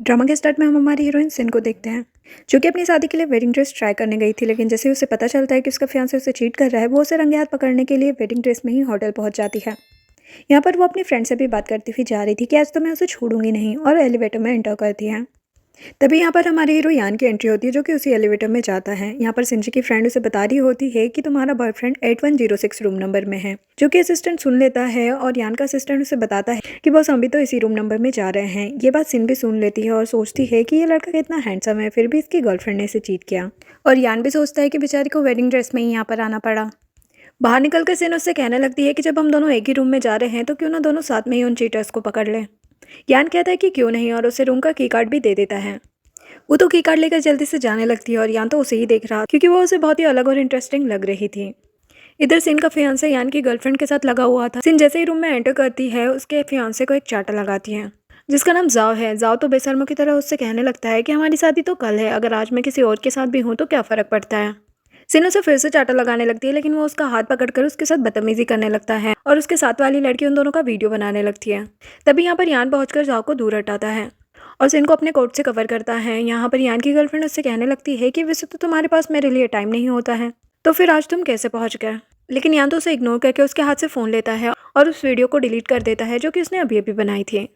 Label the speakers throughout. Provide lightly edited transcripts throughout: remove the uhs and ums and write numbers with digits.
Speaker 1: Drama के start में हम हमारी हीरोइन सिन को देखते हैं, जो कि अपनी शादी के लिए वेडिंग ड्रेस ट्राई करने गई थी। लेकिन जैसे ही उसे पता चलता है कि उसका फियांसे उसे चीट कर रहा है, वो उसे रंगे हाथ पकड़ने के लिए वेडिंग ड्रेस में ही होटल पहुंच जाती है। यहाँ पर वो अपनी फ्रेंड से भी बात करती हुई जा रही थी कि आज तो मैं उसे छोड़ूंगी नहीं, और एलिवेटर में एंटर करती है। तभी यहाँ पर हमारे हीरो यान की एंट्री होती है, जो कि उसी एलिवेटर में जाता है। यहाँ पर सिंजी की फ्रेंड उसे बता रही होती है कि तुम्हारा बॉयफ्रेंड 8106 रूम नंबर में है, जो कि असिस्टेंट सुन लेता है। और यान का असिस्टेंट उसे बताता है कि बस हम भी तो इसी रूम नंबर में जा रहे हैं। ये बात सिन भी सुन लेती है और सोचती है कि ये लड़का कितना हैंडसम है, फिर भी इसकी गर्लफ्रेंड ने इसे चीट किया। और यान भी सोचता है कि बेचारी को वेडिंग ड्रेस में ही यहाँ पर आना पड़ा। बाहर निकलकर सिन उससे कहने लगती है कि जब हम दोनों एक ही रूम में जा रहे हैं तो क्यों ना दोनों साथ में ही उन चीटर्स को पकड़ लें। यान कहता है कि क्यों नहीं, और उसे रूम का की कार्ड भी दे देता है। वो तो की कार्ड लेकर जल्दी से जाने लगती है, और यान तो उसे ही देख रहा क्योंकि वो उसे बहुत ही अलग और इंटरेस्टिंग लग रही थी। इधर सिन का फियांसे यान की गर्लफ्रेंड के साथ लगा हुआ था। सिन जैसे ही रूम में एंटर करती है, उसके फियांसे को एक चाटा लगाती है, जिसका नाम जाओ है। जाओ तो बेशर्मों की तरह उससे कहने लगता है कि हमारी शादी तो कल है, अगर आज मैं किसी और के साथ भी हूँ तो क्या फ़र्क पड़ता है। सिन उसे फिर से चाटा लगाने लगती है, लेकिन वो उसका हाथ पकड़कर उसके साथ बदतमीजी करने लगता है, और उसके साथ वाली लड़की उन दोनों का वीडियो बनाने लगती है। तभी यहाँ पर यान पहुंचकर जाओ को दूर हटाता है और सिन को अपने कोट से कवर करता है। यहाँ पर यान की गर्लफ्रेंड उससे कहने लगती है कि वैसे तो तुम्हारे पास मेरे लिए टाइम नहीं होता है, तो फिर आज तुम कैसे पहुंच गए। लेकिन यान तो उसे इग्नोर करके उसके हाथ से फ़ोन लेता है और उस वीडियो को डिलीट कर देता है, जो कि उसने अभी अभी बनाई थी।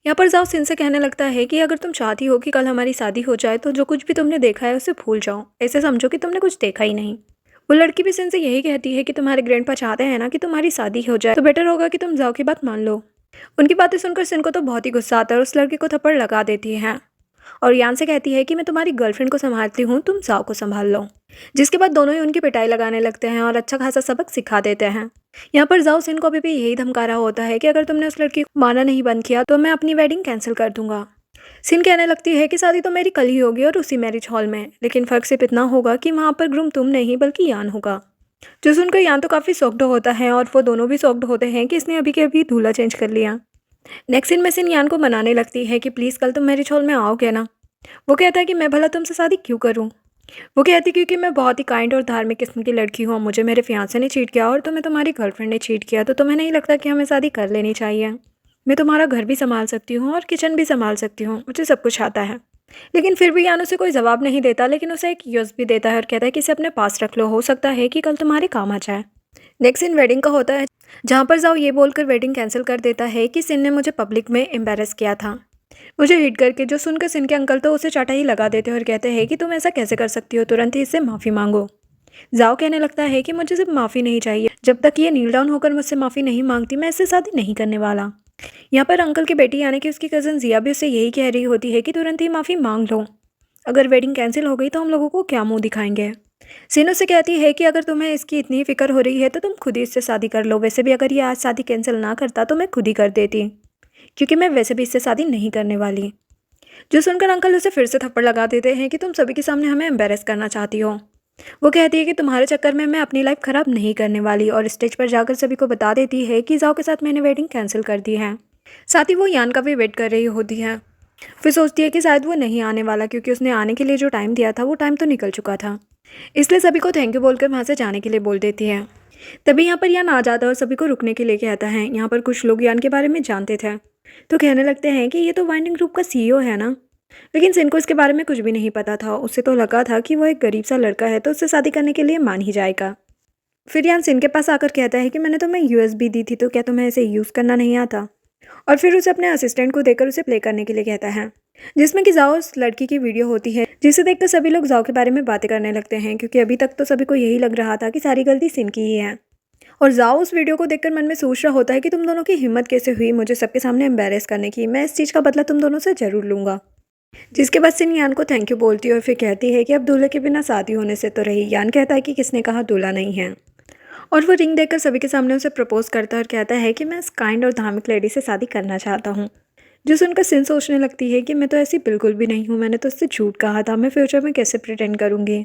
Speaker 1: यहाँ पर जाओ सिन से कहने लगता है कि अगर तुम चाहती हो कि कल हमारी शादी हो जाए तो जो कुछ भी तुमने देखा है उसे भूल जाओ, ऐसे समझो कि तुमने कुछ देखा ही नहीं। वो लड़की भी सिन से यही कहती है कि तुम्हारे ग्रैंडपा चाहते हैं ना कि तुम्हारी शादी हो जाए, तो बेटर होगा कि तुम जाओ की बात मान लो। उनकी बातें सुनकर सिन को तो बहुत ही गुस्सा आता है और उस लड़की को थप्पड़ लगा देती है, और यान से कहती है कि मैं तुम्हारी गर्लफ्रेंड को संभालती हूँ, तुम जाओ को संभाल लो। जिसके बाद दोनों ही उनकी पिटाई लगाने लगते हैं और अच्छा खासा सबक सिखा देते हैं। यहाँ पर जाओ सिन को अभी भी यही धमका रहा होता है कि अगर तुमने उस लड़की को माना नहीं बंद किया तो मैं अपनी वेडिंग कैंसिल कर दूंगा। सिन कहने लगती है कि शादी तो मेरी कल ही होगी और उसी मैरिज हॉल में, लेकिन फ़र्क सिर्फ इतना होगा कि वहाँ पर ग्रूम तुम नहीं बल्कि यान होगा। जो सुनकर यान तो काफ़ी शॉक्ड होता है, और वो दोनों भी शॉक्ड होते हैं कि इसने अभी के अभी दूल्हा चेंज कर लिया। नेक्स्ट सीन में सिन यान को मनाने लगती है कि प्लीज़ कल तुम मैरिज हॉल में आओगे ना। वो कहता है कि मैं भला तुमसे शादी क्यों करूं। वो कहती क्योंकि मैं बहुत ही काइंड और धार्मिक किस्म की लड़की हूँ, मुझे मेरे फियांसे ने चीट किया और तुम्हें तुम्हारी गर्लफ्रेंड ने चीट किया, तो तुम्हें नहीं लगता कि हमें शादी कर लेनी चाहिए। मैं तुम्हारा घर भी संभाल सकती हूँ और किचन भी संभाल सकती हूँ, मुझे सब कुछ आता है। लेकिन फिर भी यान उसे कोई जवाब नहीं देता, लेकिन उसे एक यूएसबी देता है और कहता है कि इसे अपने पास रख लो, हो सकता है कि कल तुम्हारे काम आ जाए। नेक्स्ट सीन वेडिंग का होता है, जहाँ पर जाओ ये बोलकर वेडिंग कैंसिल कर देता है कि सिन ने मुझे पब्लिक में एम्बेरस किया था, मुझे हिट करके। जो सुनकर सिन के अंकल तो उसे चाटा ही लगा देते हैं और कहते हैं कि तुम ऐसा कैसे कर सकती हो, तुरंत ही इससे माफ़ी मांगो। जाओ कहने लगता है कि मुझे सिर्फ माफ़ी नहीं चाहिए, जब तक ये नील डाउन होकर मुझसे माफ़ी नहीं मांगती मैं इससे शादी नहीं करने वाला। यहाँ पर अंकल की बेटी यानी कि उसकी कज़न जिया भी उससे यही कह रही होती है कि तुरंत ही माफ़ी मांग लो, अगर वेडिंग कैंसिल हो गई तो हम लोगों को क्या मुंह दिखाएंगे। सिन उससे कहती है कि अगर तुम्हें इसकी इतनी फिक्र हो रही है तो तुम खुद ही इससे शादी कर लो, वैसे भी अगर ये आज शादी कैंसिल ना करता तो मैं खुद ही कर देती, क्योंकि मैं वैसे भी इससे शादी नहीं करने वाली। जो सुनकर अंकल उसे फिर से थप्पड़ लगा देते हैं कि तुम सभी के सामने हमें एम्बेरस करना चाहती हो। वो कहती है कि तुम्हारे चक्कर में मैं अपनी लाइफ ख़राब नहीं करने वाली, और स्टेज पर जाकर सभी को बता देती है कि जाओ के साथ मैंने वेडिंग कैंसिल कर दी है। साथ ही वो यान का भी वेट कर रही होती है। फिर सोचती है कि शायद वो नहीं आने वाला, क्योंकि उसने आने के लिए जो टाइम दिया था वो टाइम तो निकल चुका था। इसलिए सभी को थैंक यू बोलकर वहाँ से जाने के लिए बोल देती है। तभी यहाँ पर यान आ जाता है और सभी को रुकने के लिए कहता है। यहाँ पर कुछ लोग यान के बारे में जानते थे, तो कहने लगते हैं कि ये तो वाइंडिंग ग्रुप का सीईओ है ना। लेकिन सिन को इसके बारे में कुछ भी नहीं पता था, उसे तो लगा था कि वो एक गरीब सा लड़का है तो उससे शादी करने के लिए मान ही जाएगा। फिर यान सिन के पास आकर कहता है कि मैंने तुम्हें यूएसबी दी थी, तो क्या तुम्हें इसे यूज़ करना नहीं आता। और फिर उसे अपने असिस्टेंट को देकर उसे प्ले करने के लिए कहता है, जिसमें कि जाओ उस लड़की की वीडियो होती है, जिसे देखकर सभी लोग जाओ के बारे में बातें करने लगते हैं, क्योंकि अभी तक तो सभी को यही लग रहा था कि सारी गलती सिन की ही है। और जाओ उस वीडियो को देखकर मन में सोच रहा होता है कि तुम दोनों की हिम्मत कैसे हुई मुझे सबके सामने एम्बेरस करने की, मैं इस चीज़ का बदला तुम दोनों से ज़रूर लूँगा। जिसके बाद सिन यान को थैंक यू बोलती है और फिर कहती है कि अब दूल्हे के बिना शादी होने से तो रही। यान कहता है कि किसने कहा दूल्हा नहीं है, और वो रिंग देकर सभी के सामने उसे प्रपोज करता है और कहता है कि मैं इस काइंड और धार्मिक लेडी से शादी करना चाहता हूँ। जो सुनकर सिन सोचने लगती है कि मैं तो ऐसी बिल्कुल भी नहीं हूँ, मैंने तो उससे झूठ कहा था, मैं फ्यूचर में कैसे प्रिटेंड करूँगी।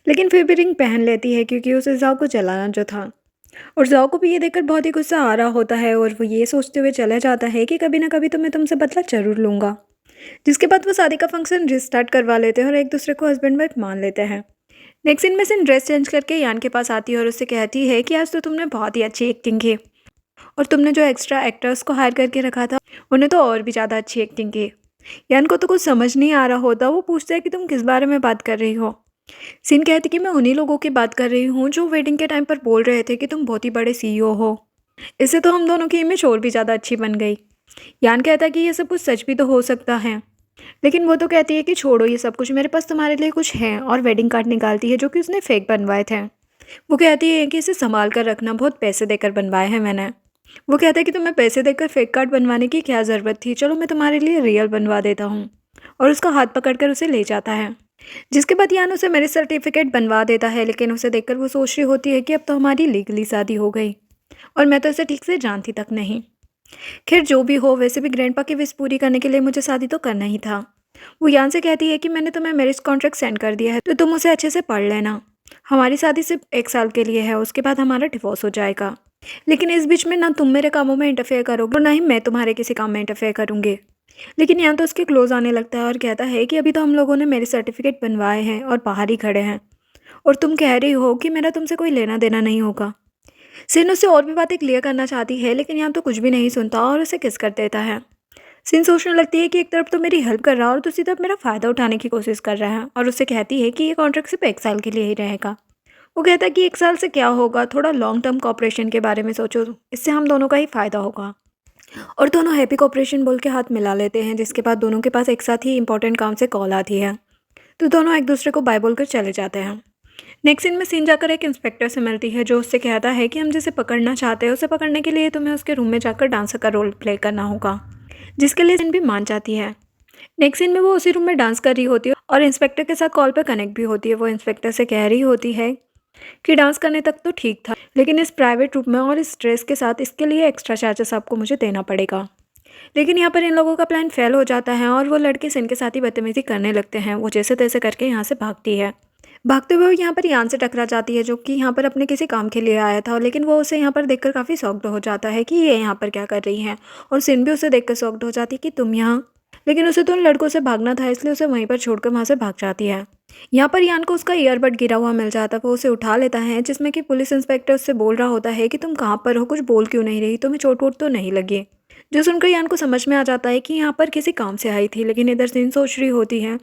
Speaker 1: लेकिन फिर भी रिंग पहन लेती है, क्योंकि उसे जाओ को जलाना जो था। और जाओ को भी ये देखकर बहुत ही गुस्सा आ रहा होता है, और वो ये सोचते हुए चला जाता है कि कभी ना कभी तो मैं तुमसे बदला जरूर लूँगा। जिसके बाद वो शादी का फंक्शन रिस्टार्ट करवा लेते हैं और एक दूसरे को हस्बैंड वाइफ मान लेते हैं। नेक्स्ट सीन में सिन ड्रेस चेंज करके यान के पास आती है और उससे कहती है कि आज तो तुमने बहुत ही अच्छी एक्टिंग की, और तुमने जो एक्स्ट्रा एक्टर्स को हायर करके रखा था उन्हें तो और भी ज़्यादा अच्छी एक्टिंग की। यान को तो कुछ समझ नहीं आ रहा होता, वो पूछता है कि तुम किस बारे में बात कर रही हो। सिन कहती कि मैं उन्हीं लोगों की बात कर रही हूँ जो वेडिंग के टाइम पर बोल रहे थे कि तुम बहुत ही बड़े सीईओ हो। इससे तो हम दोनों की इमेज और भी ज़्यादा अच्छी बन गई। यान कहता है कि ये सब कुछ सच भी तो हो सकता है, लेकिन वो तो कहती है कि छोड़ो ये सब कुछ, मेरे पास तुम्हारे लिए कुछ है, और वेडिंग कार्ड निकालती है जो कि उसने फेक बनवाए थे। वो कहती है कि इसे संभाल कर रखना, बहुत पैसे देकर बनवाए हैं मैंने। वो कहता है कि तुम्हें पैसे देकर फेक कार्ड बनवाने की क्या ज़रूरत थी, चलो मैं तुम्हारे लिए रियल बनवा देता हूँ। और उसका हाथ पकड़कर उसे ले जाता है। जिसके बाद यान उसे मैरिज सर्टिफिकेट बनवा देता है, लेकिन उसे देखकर वो सोच रही होती है कि अब तो हमारी लीगली शादी हो गई, और मैं तो इसे ठीक से जानती तक नहीं। खैर जो भी हो, वैसे भी ग्रैंडपा की विश पूरी करने के लिए मुझे शादी तो करना ही था। वो यान से कहती है कि मैंने तुम्हें मैरिज कॉन्ट्रैक्ट सेंड कर दिया है, तो तुम उसे अच्छे से पढ़ लेना। हमारी शादी सिर्फ 1 साल के लिए है, उसके बाद हमारा डिवोर्स हो जाएगा। लेकिन इस बीच में ना तुम मेरे कामों में इंटरफेयर करोगे और ना ही मैं तुम्हारे किसी काम में इंटरफेयर करूँगी। लेकिन यान तो उसके क्लोज आने लगता है और कहता है कि अभी तो हम लोगों ने मेरे सर्टिफिकेट बनवाए हैं और बाहर ही खड़े हैं, और तुम कह रही हो कि मेरा तुमसे कोई लेना देना नहीं होगा। सिन उससे और भी बातें क्लियर करना चाहती है, लेकिन यान तो कुछ भी नहीं सुनता और उसे किस कर देता है। सिन सोचने लगती है कि एक तरफ तो मेरी हेल्प कर रहा है और दूसरी तरफ मेरा फ़ायदा उठाने की कोशिश कर रहा है, और उससे कहती है कि ये कॉन्ट्रैक्ट सिर्फ 1 साल के लिए ही रहेगा। वो कहता है कि 1 साल से क्या होगा, थोड़ा लॉन्ग टर्म कॉपरेशन के बारे में सोचो, इससे हम दोनों का ही फ़ायदा होगा। और दोनों हैप्पी कॉपरेशन बोल के हाथ मिला लेते हैं, जिसके बाद दोनों के पास एक साथ ही इंपॉर्टेंट काम से कॉल आती है। तो दोनों एक दूसरे को बाय बोलकर चले जाते हैं। नेक्स्ट सीन में सीन जाकर एक इंस्पेक्टर से मिलती है, जो उससे कहता है कि हम जिसे पकड़ना चाहते हैं उसे पकड़ने के लिए तुम्हें उसके रूम में जाकर डांसर का रोल प्ले करना होगा, जिसके लिए सीन भी मान जाती है। नेक्स्ट सीन में वो उसी रूम में डांस कर रही होती है और इंस्पेक्टर के साथ कॉल पर कनेक्ट भी होती है। वो इंस्पेक्टर से कह रही होती है कि डांस करने तक तो ठीक था, लेकिन इस प्राइवेट रूम में और इस ड्रेस के साथ इसके लिए एक्स्ट्रा चार्जेस आपको मुझे देना पड़ेगा। लेकिन यहाँ पर इन लोगों का प्लान फेल हो जाता है और वो लड़के सिन के साथ ही बदतमीजी करने लगते हैं। वो जैसे तैसे करके यहाँ से भागती है। भागते हुए वो यहाँ पर यान से टकरा जाती है, जो कि यहाँ पर अपने किसी काम के लिए आया था, लेकिन वो उसे यहाँ पर देखकर काफ़ी शॉक्ड हो जाता है कि ये यहाँ पर क्या कर रही है। और सिन भी उसे देखकर शॉक्ड हो जाती है कि तुम यहाँ। लेकिन उसे तो उन लड़कों से भागना था, इसलिए उसे वहीं पर छोड़कर वहाँ से भाग जाती है। यहाँ पर यान को उसका ईयरबड गिरा हुआ मिल जाता है। वो उसे उठा लेता है, जिसमें कि पुलिस इंस्पेक्टर उससे बोल रहा होता है कि तुम कहाँ पर हो, कुछ बोल क्यों नहीं रही, तुम्हें चोट वोट तो नहीं लगी। जो सुनकर यान को समझ में आ जाता है कि यहाँ पर किसी काम से आई थी, लेकिन इधर सिन सोच रही होती है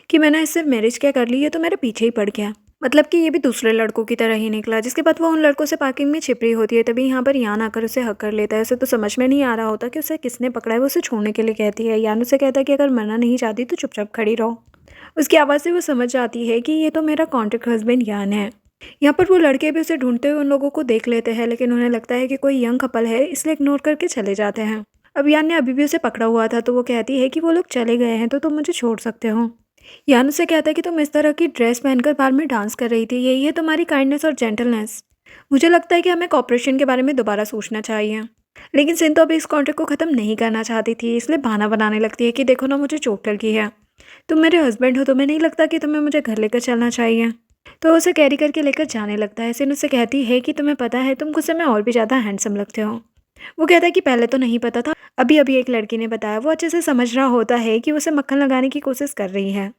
Speaker 1: कि मैंने इससे मैरिज क्या कर ली, ये तो मेरे पीछे ही पड़ गया। मतलब कि ये भी दूसरे लड़कों की तरह ही निकला। जिसके बाद वो उन लड़कों से पार्किंग में छिप रही होती है, तभी यहाँ पर यान आकर उसे हक कर लेता है। उसे तो समझ में नहीं आ रहा होता कि उसे किसने पकड़ा है। वो उसे छोड़ने के लिए कहती है। यान उसे कहता है कि अगर मना नहीं चाहती तो चुपचाप खड़ी रहो। उसकी आवाज़ से वो समझ जाती है कि ये तो मेरा कॉन्ट्रैक्ट हस्बैंड यान है। यहाँ पर वो लड़के भी उसे ढूंढते हुए उन लोगों को देख लेते हैं, लेकिन उन्हें लगता है कि कोई यंग कपल है, इसलिए इग्नोर करके चले जाते हैं। अब यान ने अभी भी उसे पकड़ा हुआ था, तो वो कहती है कि वो लोग चले गए हैं तो तुम मुझे छोड़ सकते हो। यान उसे कहता है कि तुम इस तरह की ड्रेस पहनकर बार में डांस कर रही थी, यही है तुम्हारी काइंडनेस और जेंटलनेस। मुझे लगता है कि हमें कॉपरेशन के बारे में दोबारा सोचना चाहिए। लेकिन सिन तो अभी इस कॉन्ट्रैक्ट को ख़त्म नहीं करना चाहती थी, इसलिए बहाना बनाने लगती है कि देखो ना, मुझे चोट लगी है, तुम मेरे हस्बैंड हो, तुम्हें नहीं लगता कि तुम्हें मुझे घर लेकर चलना चाहिए। तो उसे कैरी करके लेकर जाने लगता है। सिन उससे कहती है कि तुम्हें पता है, तुम गुस्से में और भी ज़्यादा हैंडसम लगते हो। वो कहता है कि पहले तो नहीं पता था, अभी अभी एक लड़की ने बताया। वो अच्छे से समझ रहा होता है कि उसे मक्खन लगाने की कोशिश कर रही है।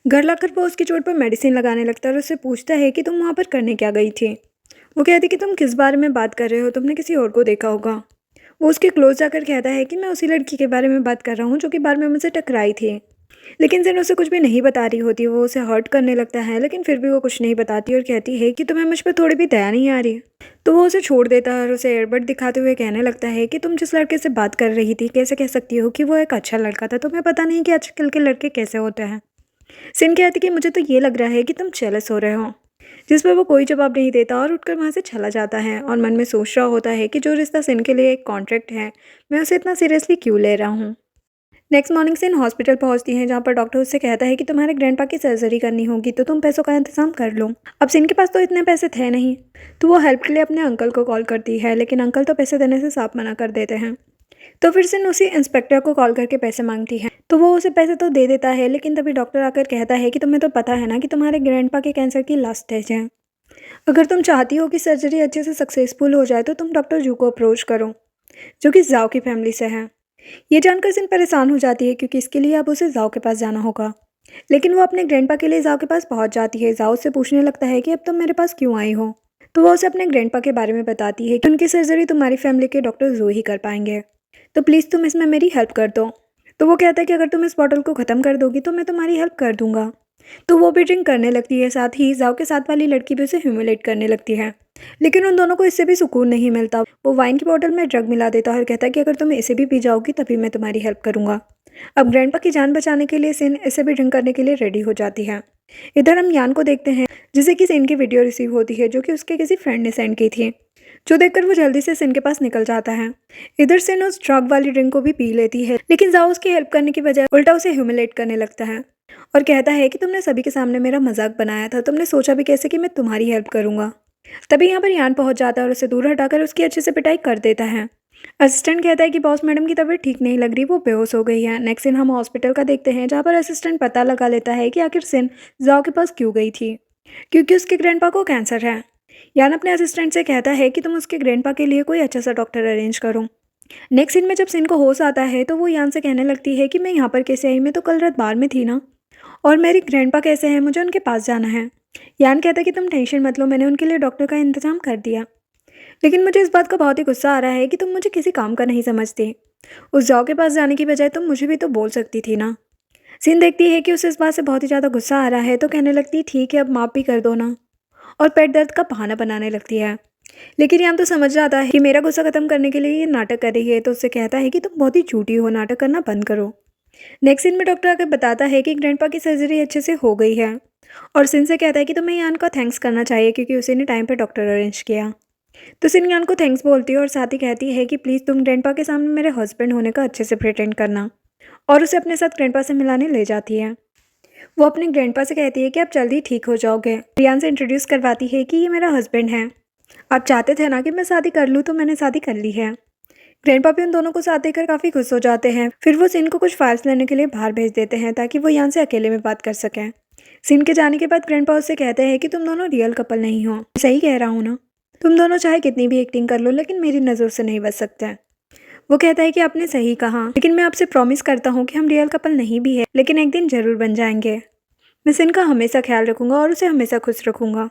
Speaker 1: घर लाकर वो उसकी चोट पर मेडिसिन लगाने लगता है और उससे पूछता है कि तुम वहाँ पर करने क्या गई थी। वो कहती कि तुम किस बारे में बात कर रहे हो, तुमने किसी और को देखा होगा। वो उसके क्लोज जाकर कहता है कि मैं उसी लड़की के बारे में बात कर रहा हूँ जो कि बार में मुझसे टकराई थी। लेकिन जिन उसे कुछ भी नहीं बता रही होती, वो उसे हर्ट करने लगता है, लेकिन फिर भी वो कुछ नहीं बताती और कहती है कि तुम्हें मुझ पर थोड़ी भी दया नहीं आ रही। तो वो उसे छोड़ देता है और उसे एयरबड दिखाते हुए कहने लगता है कि तुम जिस लड़के से बात कर रही थी, कैसे कह सकती हो कि वो एक अच्छा लड़का था, तुम्हें पता नहीं कि आजकल के लड़के कैसे होते हैं। सिन कहती कि मुझे तो ये लग रहा है कि तुम जेलस हो रहे हो। जिस पर वो कोई जवाब नहीं देता और उठकर वहाँ से चला जाता है, और मन में सोच रहा होता है कि जो रिश्ता सिन के लिए एक कॉन्ट्रैक्ट है, मैं उसे इतना सीरियसली क्यों ले रहा हूँ। नेक्स्ट मॉर्निंग सिन हॉस्पिटल पहुंचती हैं, जहाँ पर डॉक्टर उससे कहता है कि तुम्हारे ग्रैंडपा की सर्जरी करनी होगी, तो तुम पैसों का इंतजाम कर लो। अब सिन के पास तो इतने पैसे थे नहीं, तो वो हेल्प के लिए अपने अंकल को कॉल करती है, लेकिन अंकल तो पैसे देने से साफ मना कर देते हैं। तो फिर सिन उसी इंस्पेक्टर को कॉल करके पैसे मांगती है, तो वो उसे पैसे तो दे देता है, लेकिन तभी डॉक्टर आकर कहता है कि तुम्हें तो पता है ना कि तुम्हारे ग्रैंडपा के कैंसर की लास्ट स्टेज है। अगर तुम चाहती हो कि सर्जरी अच्छे से सक्सेसफुल हो जाए, तो तुम डॉक्टर जू को अप्रोच करो, जो कि जाओ की फैमिली से है। ये जानकर सिन परेशान हो जाती है, क्योंकि इसके लिए अब उसे जाओ के पास जाना होगा। लेकिन वो अपने ग्रैंडपा के लिए जाओ के पास पहुंच जाती है। जाओ उससे पूछने लगता है कि अब तुम मेरे पास क्यों आई हो। तो वो उसे अपने ग्रैंडपा के बारे में बताती है कि उनकी सर्जरी तुम्हारी फैमिली के डॉक्टर जो ही कर पाएंगे, तो प्लीज़ तुम इसमें मेरी हेल्प कर दो। तो वो कहता है कि अगर तुम इस बॉटल को ख़त्म कर दोगी तो मैं तुम्हारी हेल्प कर दूंगा। तो वो भी ड्रिंक करने लगती है, साथ ही जाओ के साथ वाली लड़की भी उसे ह्यूमिलेट करने लगती है। लेकिन उन दोनों को इससे भी सुकून नहीं मिलता। वो वाइन की बोतल में ड्रग मिला देता है और कहता है कि अगर तुम इसे भी पी जाओगी तभी मैं तुम्हारी हेल्प करूंगा। अब ग्रैंडपा की जान बचाने के लिए सिन इसे भी ड्रिंक करने के लिए रेडी हो जाती है। इधर हम यान को देखते हैं, जिसे कि सिन की वीडियो रिसीव होती है जो कि उसके किसी फ्रेंड ने सेंड की थी, जो देखकर वो जल्दी से सिन के पास निकल जाता है। इधर सिन उस ड्रग वाली ड्रिंक को भी पी लेती है, लेकिन जाओ उसकी हेल्प करने की बजाय उल्टा उसे ह्यूमिलेट करने लगता है और कहता है कि तुमने सभी के सामने मेरा मजाक बनाया था, तुमने सोचा भी कैसे कि मैं तुम्हारी हेल्प करूंगा। तभी यहाँ पर यान पहुंच जाता है और उसे दूर हटाकर उसकी अच्छे से पिटाई कर देता है। असिस्टेंट कहता है कि बॉस मैडम की तबीयत ठीक नहीं लग रही, वो बेहोश हो गई है। नेक्स्ट सीन हम हॉस्पिटल का देखते हैं, जहाँ पर असिस्टेंट पता लगा लेता है कि आखिर सिन जाओ के पास क्यों गई थी, क्योंकि उसके ग्रैंडपा को कैंसर है। यान अपने असिस्टेंट से कहता है कि तुम उसके ग्रैंडपा के लिए कोई अच्छा सा डॉक्टर अरेंज करो। नेक्स्ट सीन में जब सिन को होश आता है तो वो यान से कहने लगती है कि मैं यहाँ पर कैसे आई, मैं तो कल रात बार में थी ना, और मेरी ग्रैंडपा कैसे हैं, मुझे उनके पास जाना है। यान कहता है कि तुम टेंशन मत लो, मैंने उनके लिए डॉक्टर का इंतजाम कर दिया। लेकिन मुझे इस बात का बहुत ही गुस्सा आ रहा है कि तुम मुझे किसी काम का नहीं समझती। उस जाओ के पास जाने की बजाय तुम मुझे भी तो बोल सकती थी ना। सीन देखती है कि उसे इस बात से बहुत ही ज़्यादा गुस्सा आ रहा है, तो कहने लगती है ठीक है अब माफ़ भी कर दो ना, और पेट दर्द का बहाना बनाने लगती है। लेकिन यान तो समझ जाता है कि मेरा गुस्सा खत्म करने के लिए ये नाटक कर रही है, तो उससे कहता है कि तुम बहुत ही झूठी हो, नाटक करना बंद करो। नेक्स्ट सीन में डॉक्टर आकर बताता है कि ग्रैंडपा की सर्जरी अच्छे से हो गई है, और सिन से कहता है कि तुम्हें यान का थैंक्स करना चाहिए क्योंकि उसी ने टाइम पर डॉक्टर अरेंज किया। तो सिन यान को थैंक्स बोलती है और साथ ही कहती है कि प्लीज़ तुम ग्रैंडपा के सामने मेरे हस्बैंड होने का अच्छे से प्रिटेंड करना, और उसे अपने साथ ग्रैंडपा से मिलाने ले जाती है। वो अपने ग्रैंडपा से कहती है कि आप जल्दी ठीक हो जाओगे। रियान से इंट्रोड्यूस करवाती है कि ये मेरा हस्बैंड है, आप चाहते थे ना कि मैं शादी कर लूँ, तो मैंने शादी कर ली है। ग्रैंडपा भी उन दोनों को साथ देखकर काफ़ी खुश हो जाते हैं। फिर वो सिन को कुछ फाइल्स लेने के लिए बाहर भेज देते हैं ताकि वो यान से अकेले में बात कर सकें। सिन के जाने के बाद ग्रैंडपा उससे कहते हैं कि तुम दोनों रियल कपल नहीं हो, सही कह रहा हूँ ना, तुम दोनों चाहे कितनी भी एक्टिंग कर लो लेकिन मेरी नज़र से नहीं बच सकते। वो कहता है कि आपने सही कहा, लेकिन मैं आपसे प्रॉमिस करता हूँ कि हम रियल कपल नहीं भी है, लेकिन एक दिन ज़रूर बन जाएंगे। मैं सिन का हमेशा ख्याल रखूंगा और उसे हमेशा खुश रखूंगा।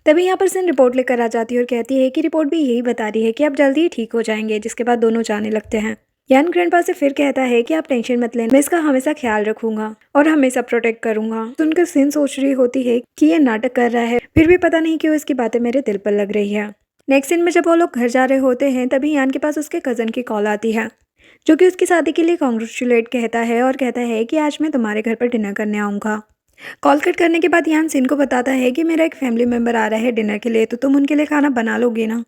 Speaker 1: तभी यहाँ पर सिन रिपोर्ट लेकर आ जाती है और कहती है कि रिपोर्ट भी यही बता रही है कि आप जल्दी ही ठीक हो जाएंगे, जिसके बाद दोनों जाने लगते हैं। यान ग्रैंडपा से फिर कहता है कि आप टेंशन मत लेना, मैं इसका हमेशा ख्याल रखूंगा और हमेशा प्रोटेक्ट करूंगा। सुनकर सिन सोच रही होती है कि ये नाटक कर रहा है, फिर भी पता नहीं क्यों इसकी बातें मेरे दिल पर लग रही है। नेक्स्ट सीन में जब वो लोग घर जा रहे होते हैं, तभी यान के पास उसके कज़न की कॉल आती है, जो कि उसकी शादी के लिए कॉन्ग्रेचुलेट कहता है और कहता है कि आज मैं तुम्हारे घर पर डिनर करने आऊँगा। कॉल कट करने के बाद यान सिन को बताता है कि मेरा एक फैमिली मेम्बर आ रहा है डिनर के लिए, तो तुम उनके लिए खाना बना लोगे ना।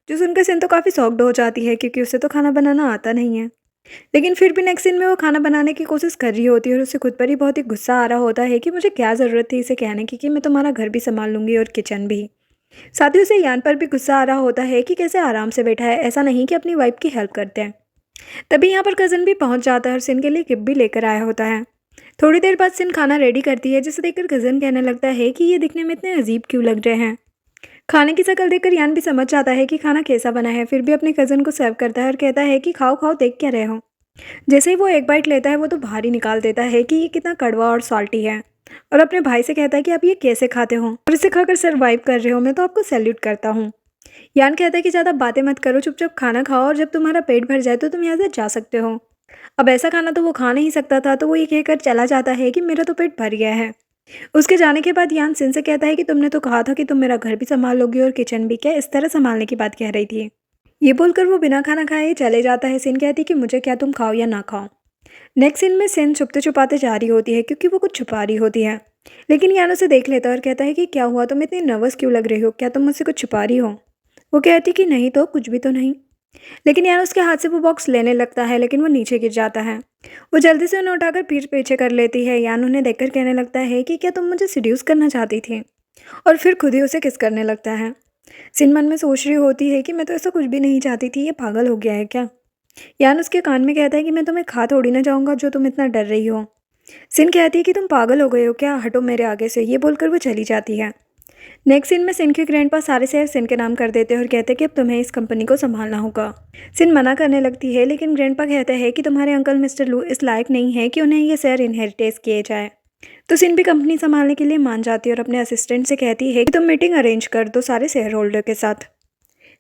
Speaker 1: जो सुनकर सिन तो काफ़ी शॉक्ड हो जाती है क्योंकि उसे तो खाना बनाना आता नहीं है। लेकिन फिर भी नेक्स्ट सीन में वो खाना बनाने की कोशिश कर रही होती है और उसे खुद पर ही बहुत ही गुस्सा आ रहा होता है कि मुझे क्या ज़रूरत थी इसे कहने की कि मैं तुम्हारा घर भी संभाल लूँगी और किचन भी। साथ ही उसे यान पर भी गुस्सा आ रहा होता है कि कैसे आराम से बैठा है, ऐसा नहीं कि अपनी वाइफ की हेल्प करते हैं। तभी यहाँ पर कज़न भी पहुँच जाता है और सिन के लिए गिफ्ट भी लेकर आया होता है। थोड़ी देर बाद सिन खाना रेडी करती है, जिसे देखकर कज़न कहने लगता है कि ये दिखने में इतने अजीब क्यों लग रहे हैं। खाने की शक्ल देखकर यान भी समझ जाता है कि खाना कैसा बना है, फिर भी अपने कज़न को सर्व करता है और कहता है कि खाओ खाओ, देख क्या रहे हो। जैसे ही वो एक बाइट लेता है, वो तो बाहर ही निकाल देता है कि ये कितना कड़वा और सॉल्टी है, और अपने भाई से कहता है कि आप ये कैसे खाते हो और इसे खाकर सर्वाइव कर रहे हो, मैं तो आपको सैल्यूट करता हूँ। यान कहता है कि ज़्यादा बातें मत करो, चुपचाप खाना खाओ और जब तुम्हारा पेट भर जाए तो तुम यहाँ से जा सकते हो। अब ऐसा खाना तो वो खा नहीं सकता था, तो वो ये कहकर चला जाता है कि मेरा तो पेट भर गया है। उसके जाने के बाद यान सिन से कहता है कि तुमने तो कहा था कि तुम मेरा घर भी संभाल लोगी और किचन भी, क्या इस तरह संभालने की बात कह रही थी। ये बोलकर वो बिना खाना खाए चले जाता है। सिन कहती कि मुझे क्या, तुम खाओ या ना खाओ। नेक्स्ट सीन में सिन छुपते छुपाते जा रही होती है क्योंकि वो कुछ छुपा रही होती है, लेकिन यान उसे देख लेता है और कहता है कि क्या हुआ, तुम इतनी नर्वस क्यों लग रही हो, क्या तुम मुझसे कुछ छुपा रही हो। वो कहती कि नहीं तो, कुछ भी तो नहीं। लेकिन यान उसके हाथ से वो बॉक्स लेने लगता है, लेकिन वो नीचे गिर जाता है। वो जल्दी से उन्हें उठाकर पीठ पीछे कर लेती है। यान उन्हें देखकर कहने लगता है कि क्या तुम मुझे सिड्यूस करना चाहती थी, और फिर खुद ही उसे किस करने लगता है। सिन मन में सोच रही होती है कि मैं तो ऐसा कुछ भी नहीं चाहती थी, ये पागल हो गया है क्या। यान उसके कान में कहता है कि मैं तुम्हें खा थोड़ी ना जाऊंगा जो तुम इतना डर रही हो। सिन कहती है कि तुम पागल हो गए हो क्या, हटो मेरे आगे से। ये बोलकर वो चली जाती है। नेक्स्ट सीन में सिन के ग्रैंडपा सारे शेयर सिन के नाम कर देते हैं और कहते हैं कि अब तुम्हें इस कंपनी को संभालना होगा। सिन मना करने लगती है, लेकिन ग्रैंडपा कहते हैं कि तुम्हारे अंकल मिस्टर लू इस लायक नहीं है कि उन्हें ये शेयर इनहेरिटेज किए जाए। तो सिन भी कंपनी संभालने के लिए मान जाती है और अपने असिस्टेंट से कहती है कि तुम मीटिंग अरेंज कर दो सारे शेयर होल्डर के साथ।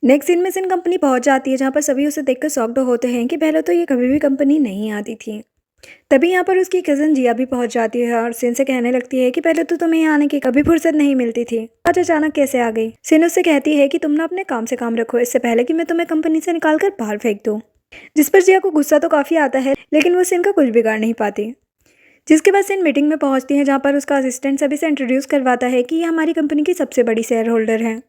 Speaker 1: नेक्स्ट सीन में सिन कंपनी पहुंच जाती है, जहां पर सभी उसे देखकर शॉक्ड होते हैं कि पहले तो ये कभी भी कंपनी नहीं आती थी। तभी यहाँ पर उसकी कज़न जिया भी पहुँच जाती है और सिन से कहने लगती है कि पहले तो तुम्हें यहाँ आने की कभी फुर्सत नहीं मिलती थी, आज अचानक कैसे आ गई। सिन उससे कहती है कि तुम ना अपने काम से काम रखो, इससे पहले कि मैं तुम्हें कंपनी से निकाल कर बाहर फेंक दूँ। जिस पर जिया को गुस्सा तो काफ़ी आता है, लेकिन वो सिन का कुछ बिगाड़ नहीं पाती। जिसके बाद सिन मीटिंग में पहुंचती है, जहां पर उसका असिस्टेंट सभी से इंट्रोड्यूस करवाता है कि ये हमारी कंपनी की सबसे बड़ी शेयर होल्डर है।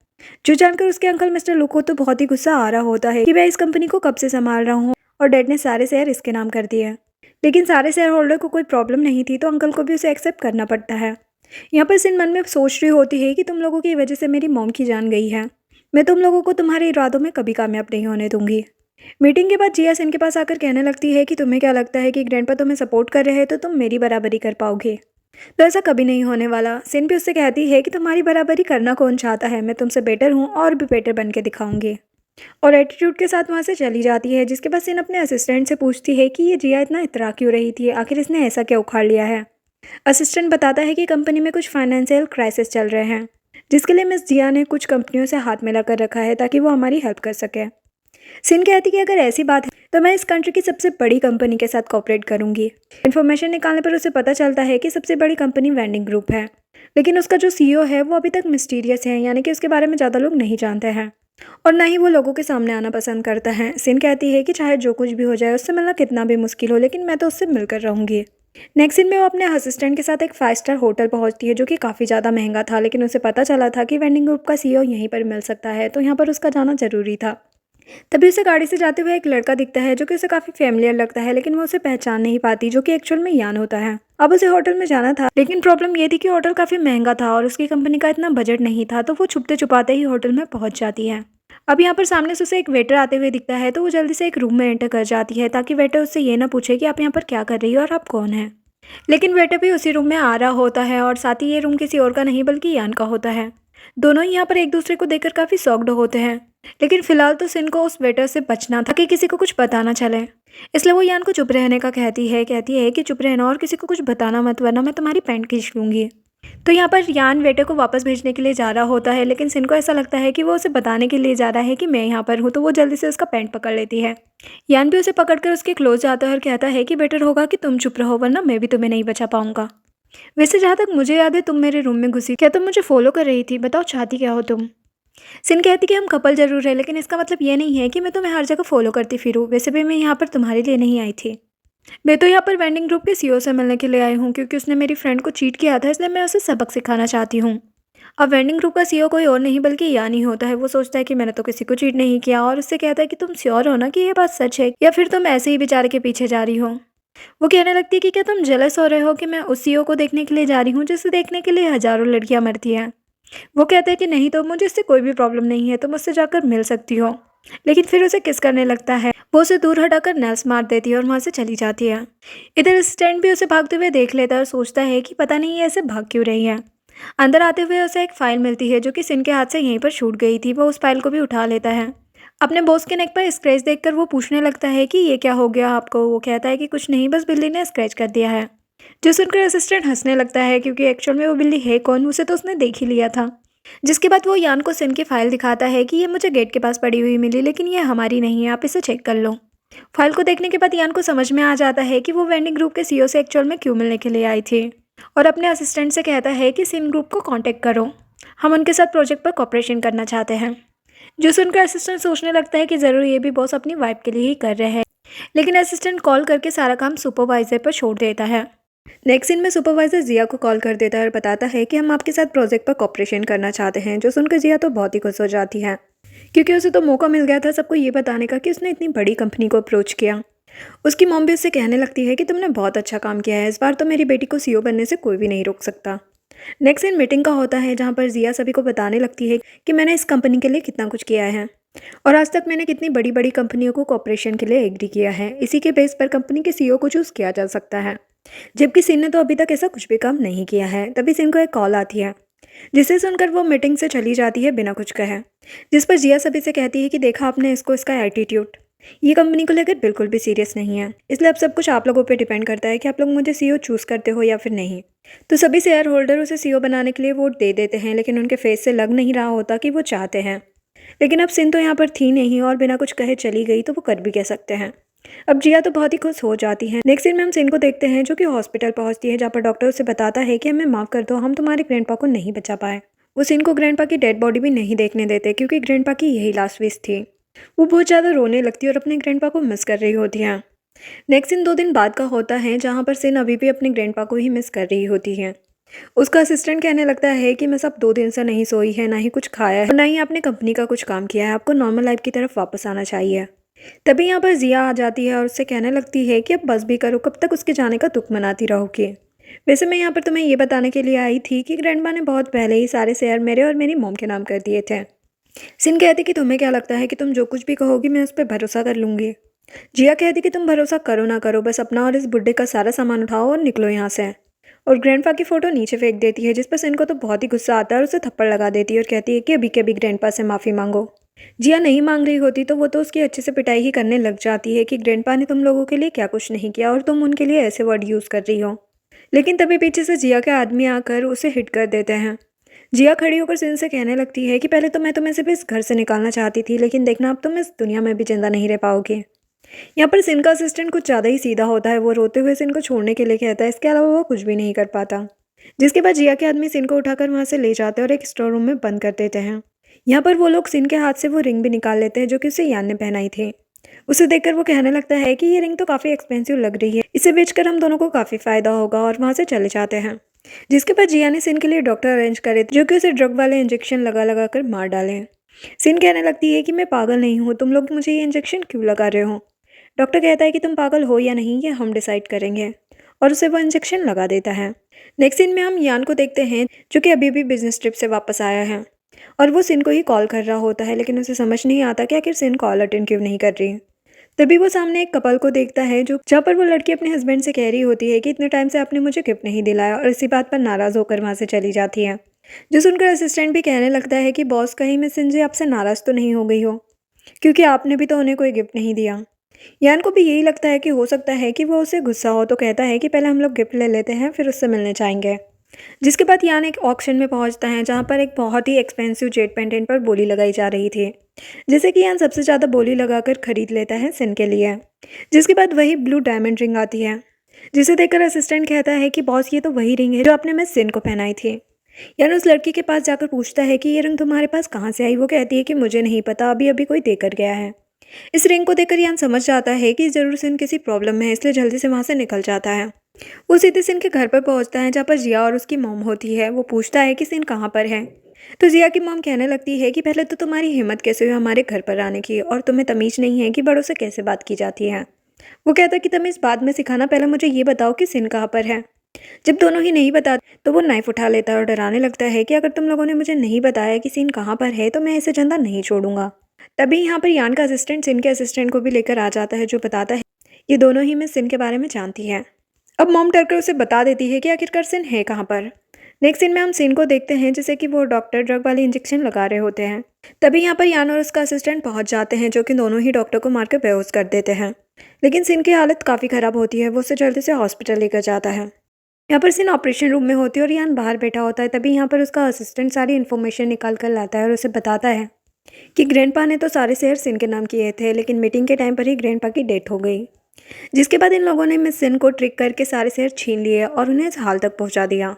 Speaker 1: जो जानकर उसके अंकल मिस्टर लू को तो बहुत ही गुस्सा आ रहा होता है कि मैं इस कंपनी को कब से संभाल रहा हूँ और डैड ने सारे शेयर इसके नाम कर दिए। लेकिन सारे शेयर होल्डर को कोई प्रॉब्लम नहीं थी, तो अंकल को भी उसे एक्सेप्ट करना पड़ता है। यहाँ पर सिन मन में सोच रही होती है कि तुम लोगों की वजह से मेरी मॉम की जान गई है, मैं तुम लोगों को तुम्हारे इरादों में कभी कामयाब नहीं होने दूंगी। मीटिंग के बाद जिया सिन के पास आकर कहने लगती है कि तुम्हें क्या लगता है कि ग्रैंडपा तुम्हें सपोर्ट कर रहे हैं तो तुम मेरी बराबरी कर पाओगे। तो ऐसा कभी नहीं होने वाला। सिन भी उससे कहती है कि तुम्हारी बराबरी करना कौन चाहता है, मैं तुमसे बेटर हूँ और भी बेटर बन के दिखाऊंगी। और एटीट्यूड के साथ वहाँ से चली जाती है। जिसके बाद सिन अपने असिस्टेंट से पूछती है कि ये जिया इतना इतरा क्यों रही थी, आखिर इसने ऐसा क्या उखाड़ लिया है। असिस्टेंट बताता है कि कंपनी में कुछ फाइनेंशियल क्राइसिस चल रहे हैं, जिसके लिए मिस जिया ने कुछ कंपनियों से हाथ मिला कर रखा है ताकि वो हमारी हेल्प कर सके। सिन कहती कि अगर ऐसी बात है तो मैं इस कंट्री की सबसे बड़ी कंपनी के साथ कोऑपरेट करूंगी। इन्फॉर्मेशन निकालने पर उसे पता चलता है कि सबसे बड़ी कंपनी वेंडिंग ग्रुप है, लेकिन उसका जो सीईओ है वो अभी तक मिस्टीरियस है, यानी कि उसके बारे में ज़्यादा लोग नहीं जानते हैं और ना ही वो लोगों के सामने आना पसंद करता है। सिन कहती है कि चाहे जो कुछ भी हो जाए, उससे मिलना कितना भी मुश्किल हो, लेकिन मैं तो उससे मिलकर रहूंगी। नेक्स्ट सीन में वो अपने असिस्टेंट के साथ एक 5 स्टार होटल पहुंचती है, जो कि काफ़ी ज़्यादा महंगा था, लेकिन उसे पता चला था कि वेंडिंग ग्रुप का सीईओ यहीं पर मिल सकता है, तो यहाँ पर उसका जाना जरूरी था। तभी उसे गाड़ी से जाते हुए एक लड़का दिखता है, जो कि उसे काफ़ी फेमिलियर लगता है, लेकिन वो उसे पहचान नहीं पाती, जो कि एक्चुअल में यान होता है। अब उसे होटल में जाना था, लेकिन प्रॉब्लम ये थी कि होटल काफ़ी महंगा था और उसकी कंपनी का इतना बजट नहीं था, तो वो छुपते छुपाते ही होटल में पहुंच जाती है। अब यहाँ पर सामने से उसे एक वेटर आते हुए दिखता है, तो वो जल्दी से एक रूम में एंटर कर जाती है, ताकि वेटर उससे ये ना पूछे कि आप यहाँ पर क्या कर रही हो और आप कौन है। लेकिन वेटर भी उसी रूम में आ रहा होता है और साथ ही ये रूम किसी और का नहीं बल्कि यान का होता है। दोनों ही यहाँ पर एक दूसरे को देखकर काफ़ी शॉक्ड होते हैं, लेकिन फिलहाल तो सिन को उस वेटर से बचना था कि किसी को कुछ पता ना चले। इसलिए वो यान को चुप रहने का कहती है कि चुप रहना और किसी को कुछ बताना मत, वरना मैं तुम्हारी पैंट खींच लूंगी। तो यहाँ पर यान वेटर को वापस भेजने के लिए जा रहा होता है, लेकिन सिन को ऐसा लगता है कि वो उसे बताने के लिए जा रहा है कि मैं यहाँ पर हूँ, तो वो जल्दी से उसका पैंट पकड़ लेती है। यान भी उसे पकड़कर उसके क्लोज जाता है और कहता है कि बेटर होगा कि तुम चुप रहो, वरना मैं भी तुम्हें नहीं बचा पाऊंगा। वैसे जहाँ तक मुझे याद है तुम मेरे रूम में घुसी, क्या तुम मुझे फॉलो कर रही थी, बताओ चाहती क्या हो तुम। सिन कहती कि हम कपल जरूर है, लेकिन इसका मतलब ये नहीं है कि मैं तुम्हें हर जगह फॉलो करती फिरूँ, वैसे भी मैं यहाँ पर तुम्हारे लिए नहीं आई थी। मैं तो यहाँ पर वेंडिंग ग्रुप के सीईओ से मिलने के लिए आई हूँ, क्योंकि उसने मेरी फ्रेंड को चीट किया था, इसलिए मैं उसे सबक सिखाना चाहती हूँ। अब वेंडिंग ग्रुप का सीईओ कोई और नहीं बल्कि यान ही होता है। वो सोचता है कि मैंने तो किसी को चीट नहीं किया और उससे कहता है कि तुम श्योर हो ना कि ये बात सच है, या फिर तुम ऐसे ही बेचारे के पीछे जा रही हो। वो कहने लगती है कि क्या तुम जेलस हो रहे हो कि मैं उस सीईओ को देखने के लिए जा रही हूँ जिसे देखने के लिए हजारों लड़कियां मरती हैं। वो कहते हैं कि नहीं, तो मुझे इससे कोई भी प्रॉब्लम नहीं है, तुम मुझसे जाकर मिल सकती हो। लेकिन फिर उसे किस करने लगता है। वो उसे दूर हटाकर नेल्स मार देती है और वहाँ से चली जाती है। इधर असिस्टेंट भी उसे भागते हुए देख लेता है और सोचता है कि पता नहीं ये ऐसे भाग क्यों रही है। अंदर आते हुए उसे एक फाइल मिलती है, जो कि सिन के हाथ से यहीं पर छूट गई थी। वो उस फाइल को भी उठा लेता है। अपने बॉस के नेक पर स्क्रैच देखकर वो पूछने लगता है कि ये क्या हो गया आपको। वो कहता है कि कुछ नहीं, बस बिल्ली ने स्क्रैच कर दिया है। जो सुनकर असिस्टेंट हंसने लगता है, क्योंकि एक्चुअल में वो बिल्ली है कौन, उसे तो उसने देख ही लिया था। जिसके बाद वो यान को सिन की फाइल दिखाता है कि ये मुझे गेट के पास पड़ी हुई मिली, लेकिन ये हमारी नहीं है, आप इसे चेक कर लो। फाइल को देखने के बाद यान को समझ में आ जाता है कि वो वेंडिंग ग्रुप के सीईओ से एक्चुअल में क्यों मिलने के लिए आई थी, और अपने असिस्टेंट से कहता है कि सिन ग्रुप को कांटेक्ट करो, हम उनके साथ प्रोजेक्ट पर कॉपरेशन करना चाहते हैं। जो सुनकर असिस्टेंट सोचने लगता है कि ज़रूर ये भी बॉस अपनी वाइफ के लिए ही कर रहे हैं, लेकिन असिस्टेंट कॉल करके सारा काम सुपरवाइजर पर छोड़ देता है। नेक्स्ट सीन में सुपरवाइजर जिया को कॉल कर देता है और बताता है कि हम आपके साथ प्रोजेक्ट पर कॉपरेशन करना चाहते हैं। जो सुनकर जिया तो बहुत ही खुश हो जाती है, क्योंकि उसे तो मौका मिल गया था सबको ये बताने का कि उसने इतनी बड़ी कंपनी को अप्रोच किया। उसकी मॉम भी उससे कहने लगती है कि तुमने बहुत अच्छा काम किया है, इस बार तो मेरी बेटी को सीईओ बनने से कोई भी नहीं रोक सकता। नेक्स्ट सीन मीटिंग का होता है, जहाँ पर जिया सभी को बताने लगती है कि मैंने इस कंपनी के लिए कितना कुछ किया है और आज तक मैंने कितनी बड़ी बड़ी कंपनियों को कॉपरेशन के लिए एग्री किया है। इसी के बेस पर कंपनी के सीईओ को चूज़ किया जा सकता है, जबकि सिन ने तो अभी तक ऐसा कुछ भी काम नहीं किया है। तभी सिन को एक कॉल आती है, जिसे सुनकर वो मीटिंग से चली जाती है बिना कुछ कहे। जिस पर जिया सभी से कहती है कि देखा आपने इसको, इसका एटीट्यूड, ये कंपनी को लेकर बिल्कुल भी सीरियस नहीं है, इसलिए अब सब कुछ आप लोगों पे डिपेंड करता है कि आप लोग मुझे सीईओ चूज़ करते हो या फिर नहीं। तो सभी शेयर होल्डर उसे सीईओ बनाने के लिए वोट दे देते हैं, लेकिन उनके फेस से लग नहीं रहा होता कि वो चाहते हैं। लेकिन अब सिन तो यहाँ पर थी नहीं और बिना कुछ कहे चली गई, तो वो कर भी कह सकते हैं। अब जिया तो बहुत ही खुश हो जाती है। नेक्स्ट सीन में हम सीन को देखते हैं जो कि हॉस्पिटल पहुंचती है, जहाँ पर डॉक्टर उसे बताता है कि हमें माफ़ कर दो, हम तुम्हारे ग्रैंडपा को नहीं बचा पाए। वो सीन को ग्रैंडपा की डेड बॉडी भी नहीं देखने देते क्योंकि ग्रैंडपा की यही लास्ट विश थी। वो बहुत ज़्यादा रोने लगती है और अपने ग्रैंडपा को मिस कर रही होती है। नेक्स्ट सीन 2 दिन बाद का होता है, जहाँ पर सिन अभी भी अपने ग्रैंडपा को ही मिस कर रही होती है। उसका असिस्टेंट कहने लगता है कि मिस आप 2 दिन से नहीं सोई है, ना ही कुछ खाया है और ना ही आपने कंपनी का कुछ काम किया है, आपको नॉर्मल लाइफ की तरफ वापस आना चाहिए। तभी यहाँ पर जिया आ जाती है और उससे कहने लगती है कि अब बस भी करो, कब तक उसके जाने का दुख मनाती रहोगी। वैसे मैं यहाँ पर तुम्हें ये बताने के लिए आई थी कि ग्रैंडमा ने बहुत पहले ही सारे शेयर मेरे और मेरी मॉम के नाम कर दिए थे। सिन कहती कि तुम्हें क्या लगता है कि तुम जो कुछ भी कहोगी मैं उस पर भरोसा कर लूँगी। जिया कहती कि तुम भरोसा करो ना करो, बस अपना और इस बुड्ढे का सारा सामान उठाओ और निकलो यहाँ से। और ग्रैंडपा की फ़ोटो नीचे फेंक देती है, जिस पर सिन को तो बहुत ही गुस्सा आता है और उसे थप्पड़ लगा देती है और कहती है कि अभी के अभी ग्रैंडपा से माफ़ी मांगो। जिया नहीं मांग रही होती तो वो तो उसकी अच्छे से पिटाई ही करने लग जाती है कि ग्रैंडपा ने तुम लोगों के लिए क्या कुछ नहीं किया और तुम उनके लिए ऐसे वर्ड यूज़ कर रही हो। लेकिन तभी पीछे से जिया के आदमी आकर उसे हिट कर देते हैं। जिया खड़ी होकर सिन से कहने लगती है कि पहले तो मैं तुम्हें सिर्फ इस घर से निकालना चाहती थी, लेकिन देखना अब तुम इस दुनिया में भी जिंदा नहीं रह पाओगे। यहाँ पर सिन का असिस्टेंट कुछ ज़्यादा ही सीधा होता है, वो रोते हुए सिन को छोड़ने के लिए कहता है, इसके अलावा वो कुछ भी नहीं कर पाता। जिसके बाद जिया के आदमी सिन को उठाकर वहाँ से ले जाते हैं और एक स्टोर रूम में बंद कर देते हैं। यहाँ पर वो लोग सिन के हाथ से वो रिंग भी निकाल लेते हैं जो कि उसे यान ने पहनाई थी। उसे देखकर वो कहने लगता है कि ये रिंग तो काफ़ी एक्सपेंसिव लग रही है, इसे बेचकर हम दोनों को काफ़ी फ़ायदा होगा, और वहाँ से चले जाते हैं। जिसके बाद जिया ने सिन के लिए डॉक्टर अरेंज करे जो कि उसे ड्रग वाले इंजेक्शन लगा लगा कर मार डालें। सिन कहने लगती है कि मैं पागल नहीं हूँ, तुम लोग मुझे ये इंजेक्शन क्यों लगा रहे हो। डॉक्टर कहता है कि तुम पागल हो या नहीं ये हम डिसाइड करेंगे, और उसे वो इंजेक्शन लगा देता है। नेक्स्ट सीन में हम यान को देखते हैं जो कि अभी भी बिजनेस ट्रिप से वापस आया है और वो सिन को ही कॉल कर रहा होता है, लेकिन उसे समझ नहीं आता कि आखिर सिन कॉल अटेंड क्यों नहीं कर रही। तभी वो सामने एक कपल को देखता है जो जहाँ पर वो लड़की अपने हस्बैंड से कह रही होती है कि इतने टाइम से आपने मुझे गिफ्ट नहीं दिलाया, और इसी बात पर नाराज़ होकर वहाँ से चली जाती है। जो सुनकर असिस्टेंट भी कहने लगता है कि बॉस, कहीं मैं सिन जी आपसे नाराज़ तो नहीं हो गई हो, क्योंकि आपने भी तो उन्हें कोई गिफ्ट नहीं दिया। यान को भी यही लगता है कि हो सकता है कि वो उसे गुस्सा हो, तो कहता है कि पहले हम लोग गिफ्ट ले लेते हैं फिर उससे मिलने जाएंगे। जिसके बाद यान एक ऑक्शन में पहुंचता है जहां पर एक बहुत ही एक्सपेंसिव जेड पेंडेंट पर बोली लगाई जा रही थी, जिसे कि यान सबसे ज़्यादा बोली लगाकर खरीद लेता है सिन के लिए। जिसके बाद वही ब्लू डायमंड रिंग आती है, जिसे देखकर असिस्टेंट कहता है कि बॉस, ये तो वही रिंग है जो आपने मैं सिन को पहनाई थी। यान उस लड़की के पास जाकर पूछता है कि ये रिंग तुम्हारे पास कहाँ से आई। वो कहती है कि मुझे नहीं पता, अभी अभी कोई देकर गया है। इस रिंग को देखकर यान समझ जाता है कि ज़रूर सिन किसी प्रॉब्लम में है, इसलिए जल्दी से वहाँ से निकल जाता है। वो सीधे सिन के घर पर पहुँचता है जहाँ पर जिया और उसकी मॉम होती है। वो पूछता है कि सिन कहाँ पर है, तो जिया की मॉम कहने लगती है कि पहले तो तुम्हारी हिम्मत कैसे हुई हमारे घर पर आने की, और तुम्हें तमीज़ नहीं है कि बड़ों से कैसे बात की जाती है। वो कहता है कि तमीज़ बाद में सिखाना, पहले मुझे ये बताओ कि सिन कहाँ पर है। जब दोनों ही नहीं बता तो वो नाइफ उठा लेता है और डराने लगता है कि अगर तुम लोगों ने मुझे नहीं बताया कि सीन कहाँ पर है तो मैं इसे जिंदा नहीं छोड़ूंगा। तभी यहाँ पर यान का असिस्टेंट सिन के असिस्टेंट को भी लेकर आ जाता है, जो बताता है ये दोनों ही मिस सिन के बारे में जानती है। अब मॉम डरकर उसे बता देती है कि आखिरकार सिन है कहाँ पर। नेक्स्ट सीन में हम सिन को देखते हैं जैसे कि वो डॉक्टर ड्रग वाली इंजेक्शन लगा रहे होते हैं। तभी यहाँ पर यान और उसका असिस्टेंट पहुँच जाते हैं, जो कि दोनों ही डॉक्टर को मारकर बेहोश कर देते हैं। लेकिन सिन की हालत काफ़ी ख़राब होती है, वो उसे जल्दी से हॉस्पिटल लेकर जाता है। यहाँ पर सिन ऑपरेशन रूम में होती है और यान बाहर बैठा होता है। तभी यहाँ पर उसका असिस्टेंट सारी इन्फॉर्मेशन निकाल कर लाता है और उसे बताता है कि ग्रैंडपा ने तो सारे शेयर सिन के नाम किए थे, लेकिन मीटिंग के टाइम पर ही ग्रैंडपा की डेथ हो गई। जिसके बाद इन लोगों ने मिस सिन को ट्रिक करके सारे शेयर छीन लिए और उन्हें इस हाल तक पहुँचा दिया।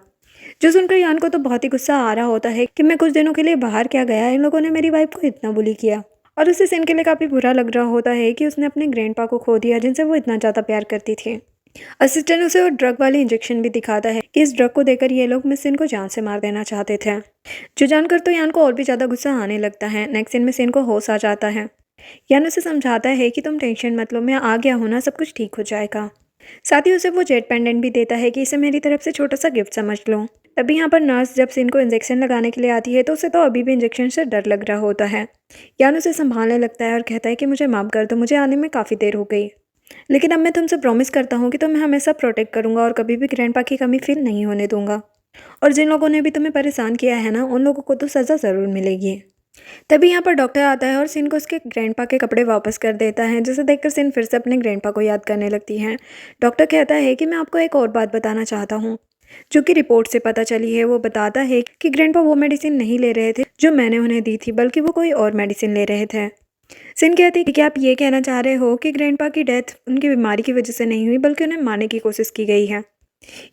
Speaker 1: जो सुनकर यान को तो बहुत ही गुस्सा आ रहा होता है कि मैं कुछ दिनों के लिए बाहर क्या गया, इन लोगों ने मेरी वाइफ को इतना बुली किया। और उसे सिन के लिए काफ़ी बुरा लग रहा होता है कि उसने अपने ग्रैंडपा को खो दिया, जिनसे वो इतना ज़्यादा प्यार करती थी। असिस्टेंट उसे वो ड्रग वाली इंजेक्शन भी दिखाता है कि इस ड्रग को देकर ये लोग मिस सिन को जान से मार देना चाहते थे। जो जानकर तो यान को और भी ज़्यादा गुस्सा आने लगता है। नेक्स्ट सीन में सिन को होश आ जाता है। यान उसे समझाता है कि तुम टेंशन मत लो, मैं आ गया हूँ ना, सब कुछ ठीक हो जाएगा। साथ ही उसे वो जेट पेंडेंट भी देता है कि इसे मेरी तरफ से छोटा सा गिफ्ट समझ लो। तभी यहाँ पर नर्स जब सिन को इंजेक्शन लगाने के लिए आती है तो उसे तो अभी भी इंजेक्शन से डर लग रहा होता है। यान उसे संभालने लगता है और कहता है कि मुझे माफ़ कर दो, मुझे आने में काफ़ी देर हो गई, लेकिन अब मैं तुमसे प्रॉमिस करता हूँ कि तुम्हें हमेशा प्रोटेक्ट करूँगा और कभी भी ग्रैंडपा की कमी फील नहीं होने दूंगा। और जिन लोगों ने भी तुम्हें परेशान किया है ना, उन लोगों को तो सज़ा ज़रूर मिलेगी। तभी यहाँ पर डॉक्टर आता है और सिन को उसके ग्रैंडपा के कपड़े वापस कर देता है, जिसे देखकर सिन फिर से अपने ग्रैंडपा को याद करने लगती है। डॉक्टर कहता है कि मैं आपको एक और बात बताना चाहता हूँ जो कि रिपोर्ट से पता चली है। वो बताता है कि ग्रैंडपा वो मेडिसिन नहीं ले रहे थे जो मैंने उन्हें दी थी, बल्कि वो कोई और मेडिसिन ले रहे थे। सिन कहती कि क्या आप ये कहना चाह रहे हो कि ग्रैंडपा की डेथ उनकी बीमारी की वजह से नहीं हुई बल्कि उन्हें मारने की कोशिश की गई है।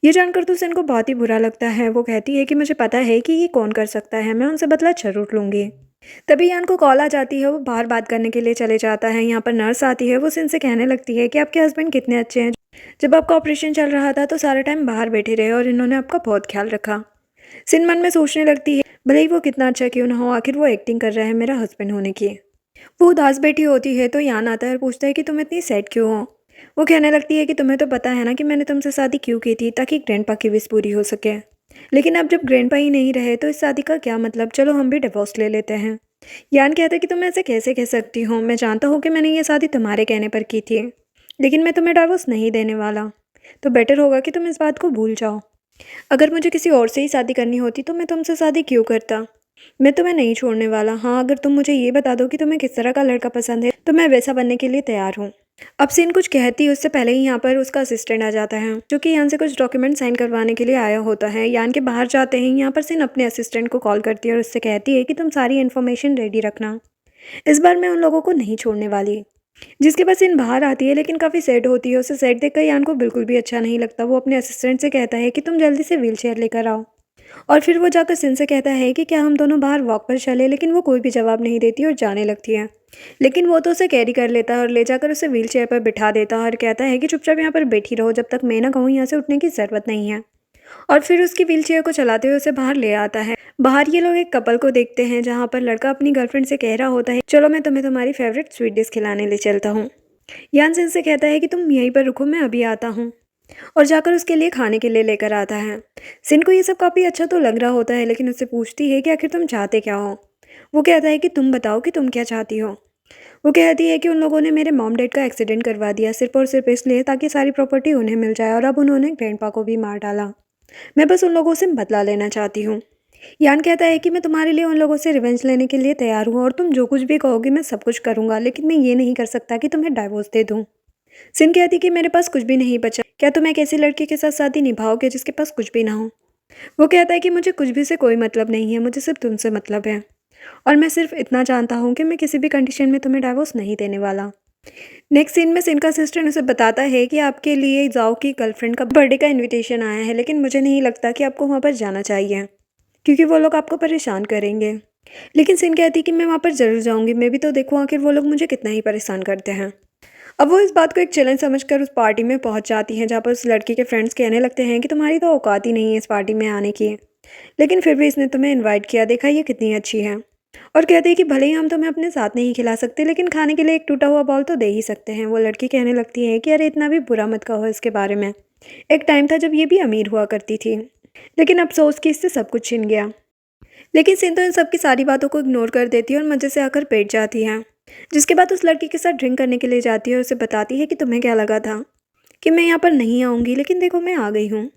Speaker 1: ये जानकर तो सिन को बहुत ही बुरा लगता है। वो कहती है कि मुझे पता है कि ये कौन कर सकता है, मैं उनसे बदला ज़रूर लूँगी। तभी यान को कॉल आ जाती है, वो बाहर बात करने के लिए चले जाता है। यहाँ पर नर्स आती है, वो सिन से कहने लगती है कि आपके हस्बैंड कितने अच्छे हैं। जब आपका ऑपरेशन चल रहा था तो सारा टाइम बाहर बैठे रहे और इन्होंने आपका बहुत ख्याल रखा। सिन मन में सोचने लगती है, भले ही वो कितना अच्छा क्यों ना हो, आखिर वो एक्टिंग कर रहा है मेरा हस्बैंड होने की। वो उदास बैठी होती है तो यान आता है और पूछता है कि तुम इतनी सैड क्यों हो। वो कहने लगती है कि तुम्हें तो पता है ना कि मैंने तुमसे शादी क्यों की थी, ताकि ग्रैंडपा की विश पूरी हो सके। लेकिन अब जब ग्रैंडपा ही नहीं रहे तो इस शादी का क्या मतलब, चलो हम भी डिवोर्स ले लेते हैं। यान कहता है कि तुम ऐसे कैसे कह सकती हो, मैं जानता हूँ कि मैंने ये शादी तुम्हारे कहने पर की थी, लेकिन मैं तुम्हें डिवोर्स नहीं देने वाला। तो बेटर होगा कि तुम इस बात को भूल जाओ। अगर मुझे किसी और से ही शादी करनी होती तो मैं तुमसे शादी क्यों करता। मैं तुम्हें नहीं छोड़ने वाला। हाँ, अगर तुम मुझे ये बता दो कि तुम्हें किस तरह का लड़का पसंद है तो मैं वैसा बनने के लिए तैयार हूँ। अब सीन कुछ कहती है उससे पहले ही यहाँ पर उसका असिस्टेंट आ जाता है, जो कि यान से कुछ डॉक्यूमेंट साइन करवाने के लिए आया होता है। यान के बाहर जाते ही यहाँ पर सीन अपने असिस्टेंट को कॉल करती है और उससे कहती है कि तुम सारी इन्फॉर्मेशन रेडी रखना, इस बार मैं उन लोगों को नहीं छोड़ने वाली। जिसके बाद सीन बाहर आती है लेकिन काफ़ी सैड होती है। उसे सैड देखकर यान को बिल्कुल भी अच्छा नहीं लगता। वो अपने असिस्टेंट से कहता है कि तुम जल्दी से व्हील चेयर लेकर आओ, और फिर वो जाकर सिन से कहता है कि क्या हम दोनों बाहर वॉक पर चले, लेकिन वो कोई भी जवाब नहीं देती और जाने लगती है। लेकिन वो तो उसे कैरी कर लेता है और ले जाकर उसे व्हील चेयर पर बिठा देता है और कहता है कि चुपचाप यहाँ पर बैठी रहो, जब तक मैं ना कहूँ यहाँ से उठने की ज़रूरत नहीं है। और फिर उसकी व्हील चेयर को चलाते हुए उसे बाहर ले आता है। बाहर ये लोग एक कपल को देखते हैं, जहाँ पर लड़का अपनी गर्लफ्रेंड से कह रहा होता है, चलो मैं तुम्हें तुम्हारी फेवरेट स्वीट डिश खिलाने ले चलता हूँ। यान सिन से कहता है कि तुम यहीं पर रुको, मैं अभी आता हूँ, और जाकर उसके लिए खाने के लिए लेकर आता है। सिन को ये सब काफ़ी अच्छा तो लग रहा होता है, लेकिन उससे पूछती है कि आखिर तुम चाहते क्या हो। वो कहता है कि तुम बताओ कि तुम क्या चाहती हो। वो कहती है कि उन लोगों ने मेरे मॉम डैड का एक्सीडेंट करवा दिया, सिर्फ और सिर्फ इसलिए ताकि सारी प्रॉपर्टी उन्हें मिल जाए, और अब उन्होंने ग्रैंडपा को भी मार डाला। मैं बस उन लोगों से बदला लेना चाहती हूँ। यान कहता है कि मैं तुम्हारे लिए उन लोगों से रिवेंज लेने के लिए तैयार हूँ, और तुम जो कुछ भी कहोगी मैं सब कुछ करूँगा, लेकिन मैं ये नहीं कर सकता कि तुम्हें डाइवोर्स दे दूँ। सिन कहती कि मेरे पास कुछ भी नहीं बचा, क्या तुम एक ऐसी लड़की के साथ शादी निभाओगे जिसके पास कुछ भी ना हो। वो कहता है कि मुझे कुछ भी से कोई मतलब नहीं है, मुझे सिर्फ तुमसे मतलब है, और मैं सिर्फ इतना जानता हूँ कि मैं किसी भी कंडीशन में तुम्हें डाइवोर्स नहीं देने वाला। नेक्स्ट सीन में सिन का असिस्टेंट उसे बताता है कि आपके लिए जाओ की गर्लफ्रेंड का बर्थडे का इनविटेशन आया है, लेकिन मुझे नहीं लगता कि आपको वहाँ पर जाना चाहिए, क्योंकि वो लोग आपको परेशान करेंगे। लेकिन सिन कहती कि मैं वहाँ पर ज़रूर जाऊँगी, मैं भी तो देखूँ आखिर वो लोग मुझे कितना ही परेशान करते हैं। अब वो इस बात को एक चैलेंज समझकर उस पार्टी में पहुंच जाती हैं, जहाँ पर उस लड़की के फ्रेंड्स कहने लगते हैं कि तुम्हारी तो औकात ही नहीं है इस पार्टी में आने की, लेकिन फिर भी इसने तुम्हें इनवाइट किया, देखा ये कितनी अच्छी है। और कहते हैं कि भले ही हम तुम्हें अपने साथ नहीं खिला सकते, लेकिन खाने के लिए एक टूटा हुआ बॉल तो दे ही सकते हैं। वो लड़की कहने लगती है कि अरे इतना भी बुरा मत कहो इसके बारे में, एक टाइम था जब ये भी अमीर हुआ करती थी, लेकिन अफसोस कि इससे सब कुछ छिन गया। लेकिन सिंधु तो इन सब की सारी बातों को इग्नोर कर देती है और मज़े से आकर बैठ जाती है। जिसके बाद उस लड़की के साथ ड्रिंक करने के लिए जाती है और उसे बताती है कि तुम्हें क्या लगा था कि मैं यहाँ पर नहीं आऊँगी, लेकिन देखो मैं आ गई हूँ।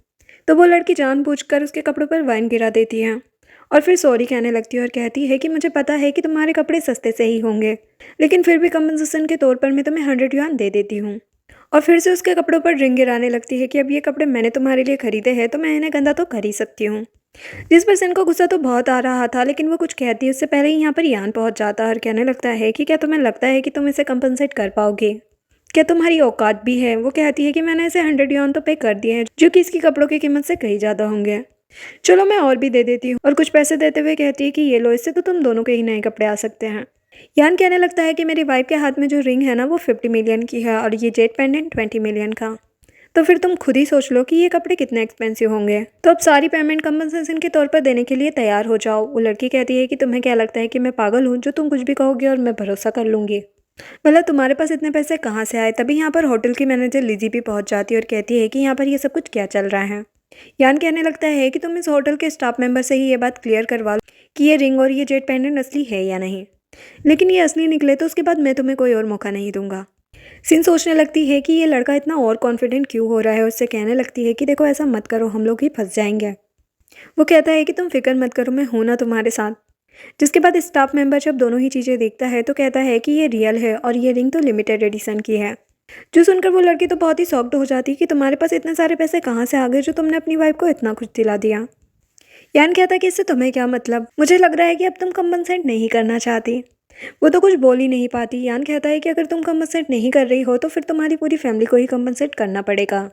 Speaker 1: तो वो लड़की जानबूझकर उसके कपड़ों पर वाइन गिरा देती है और फिर सॉरी कहने लगती है और कहती है कि मुझे पता है कि तुम्हारे कपड़े सस्ते से ही होंगे, लेकिन फिर भी कंपनसेशन के तौर पर मैं तुम्हें 100 युआन दे देती हूँ। और फिर से उसके कपड़ों पर ड्रिंक गिराने लगती है कि अब ये कपड़े मैंने तुम्हारे लिए खरीदे हैं तो मैं इन्हें गंदा तो कर ही सकती हूँ। जिस पर सिन को गुस्सा तो बहुत आ रहा था, लेकिन वो कुछ कहती है उससे पहले ही यहाँ पर यान पहुँच जाता है और कहने लगता है कि क्या तुम्हें लगता है कि तुम इसे कंपनसेट कर पाओगे, क्या तुम्हारी औकात भी है। वो कहती है कि मैंने इसे 100 युआन तो पे कर दिए हैं, जो कि इसकी कपड़ों की कीमत से कहीं ज़्यादा होंगे। चलो मैं और भी दे देती हूँ, और कुछ पैसे देते हुए कहती है कि ये लो, इससे तो तुम दोनों के ही नए कपड़े आ सकते हैं। यान कहने लगता है कि मेरी वाइफ के हाथ में जो रिंग है ना वो 50 मिलियन की है, और ये जेट पेंडेंट 20 मिलियन का। तो फिर तुम खुद ही सोच लो कि ये कपड़े कितने एक्सपेंसिव होंगे। तो अब सारी पेमेंट कंपनसेशन के तौर पर देने के लिए तैयार हो जाओ। वो लड़की कहती है कि तुम्हें क्या लगता है कि मैं पागल हूँ जो तुम कुछ भी कहोगे और मैं भरोसा कर लूँगी। मतलब तुम्हारे पास इतने पैसे कहाँ से आए। तभी यहाँ पर होटल की मैनेजर लिजी भी पहुँच जाती है और कहती है कि यहाँ पर ये सब कुछ क्या चल रहा है। यान कहने लगता है कि तुम इस होटल के स्टाफ मेंबर से ही ये बात क्लियर करवा लो कि ये रिंग और ये जेट पेंडेंट असली है या नहीं, लेकिन ये असली निकले तो उसके बाद मैं तुम्हें कोई और मौका नहीं दूंगा। सिन सोचने लगती है कि ये लड़का इतना और कॉन्फिडेंट क्यों हो रहा है, उससे कहने लगती है कि देखो ऐसा मत करो, हम लोग ही फंस जाएंगे। वो कहता है कि तुम फिक्र मत करो, मैं हूं ना तुम्हारे साथ। जिसके बाद स्टाफ मेंबर जब दोनों ही चीज़ें देखता है तो कहता है कि ये रियल है और ये रिंग तो लिमिटेड एडिशन की है। जो सुनकर वो लड़की तो बहुत ही शॉक्ड हो जाती है कि तुम्हारे पास इतने सारे पैसे कहाँ से आ गए जो तुमने अपनी वाइफ को इतना कुछ दिला दिया। यान कहता है कि इससे तुम्हें क्या मतलब, मुझे लग रहा है कि अब तुम कंपनसेट नहीं करना चाहती। वो तो कुछ बोल ही नहीं पाती। यान कहता है कि अगर तुम कंपनसेट नहीं कर रही हो तो फिर तुम्हारी पूरी फैमिली को ही कंपनसेट करना पड़ेगा,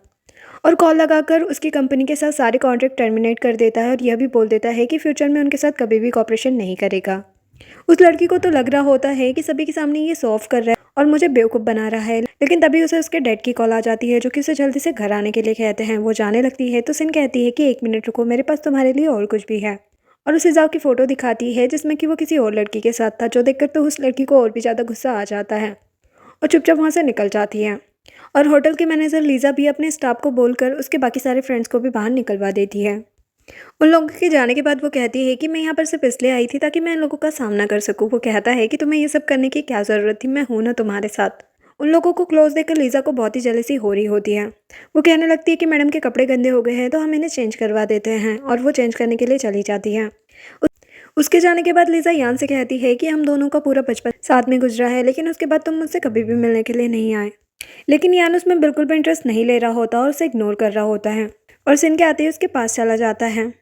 Speaker 1: और कॉल लगाकर उसकी कंपनी के साथ सारे कॉन्ट्रैक्ट टर्मिनेट कर देता है और यह भी बोल देता है कि फ्यूचर में उनके साथ कभी भी कॉपरेशन नहीं करेगा। उस लड़की को तो लग रहा होता है कि सभी के सामने ये शो ऑफ कर रहा है और मुझे बेवकूफ़ बना रहा है, लेकिन तभी उसे उसके डैड की कॉल आ जाती है जो कि उसे जल्दी से घर आने के लिए कहते हैं। वो जाने लगती है तो सिन कहती है कि 1 मिनट रुको, मेरे पास तुम्हारे लिए और कुछ भी है, और उसे जाओ की फ़ोटो दिखाती है जिसमें कि वो किसी और लड़की के साथ था, जो देखकर तो उस लड़की को और भी ज़्यादा गुस्सा आ जाता है और चुपचाप वहाँ से निकल जाती है। और होटल की मैनेजर लीज़ा भी अपने स्टाफ को बोलकर उसके बाकी सारे फ्रेंड्स को भी बाहर निकलवा देती है। उन लोगों के जाने के बाद वो कहती है कि मैं यहाँ पर सिर्फ इसलिए आई थी ताकि मैं इन लोगों का सामना कर सकूँ। वो कहता है कि तुम्हें ये सब करने की क्या ज़रूरत थी, मैं हूँ ना तुम्हारे साथ। उन लोगों को क्लोज देखकर लीज़ा को बहुत ही जेलसी हो रही होती है। वो कहने लगती है कि मैडम के कपड़े गंदे हो गए हैं तो हम इन्हें चेंज करवा देते हैं, और वो चेंज करने के लिए चली जाती है। उसके जाने के बाद लीज़ा यान से कहती है कि हम दोनों का पूरा बचपन साथ में गुजरा है, लेकिन उसके बाद तुम मुझसे कभी भी मिलने के लिए नहीं आए। लेकिन यान उसमें बिल्कुल भी इंटरेस्ट नहीं ले रहा होता और उसे इग्नोर कर रहा होता है, और सिन के आते ही उसके पास चला जाता है।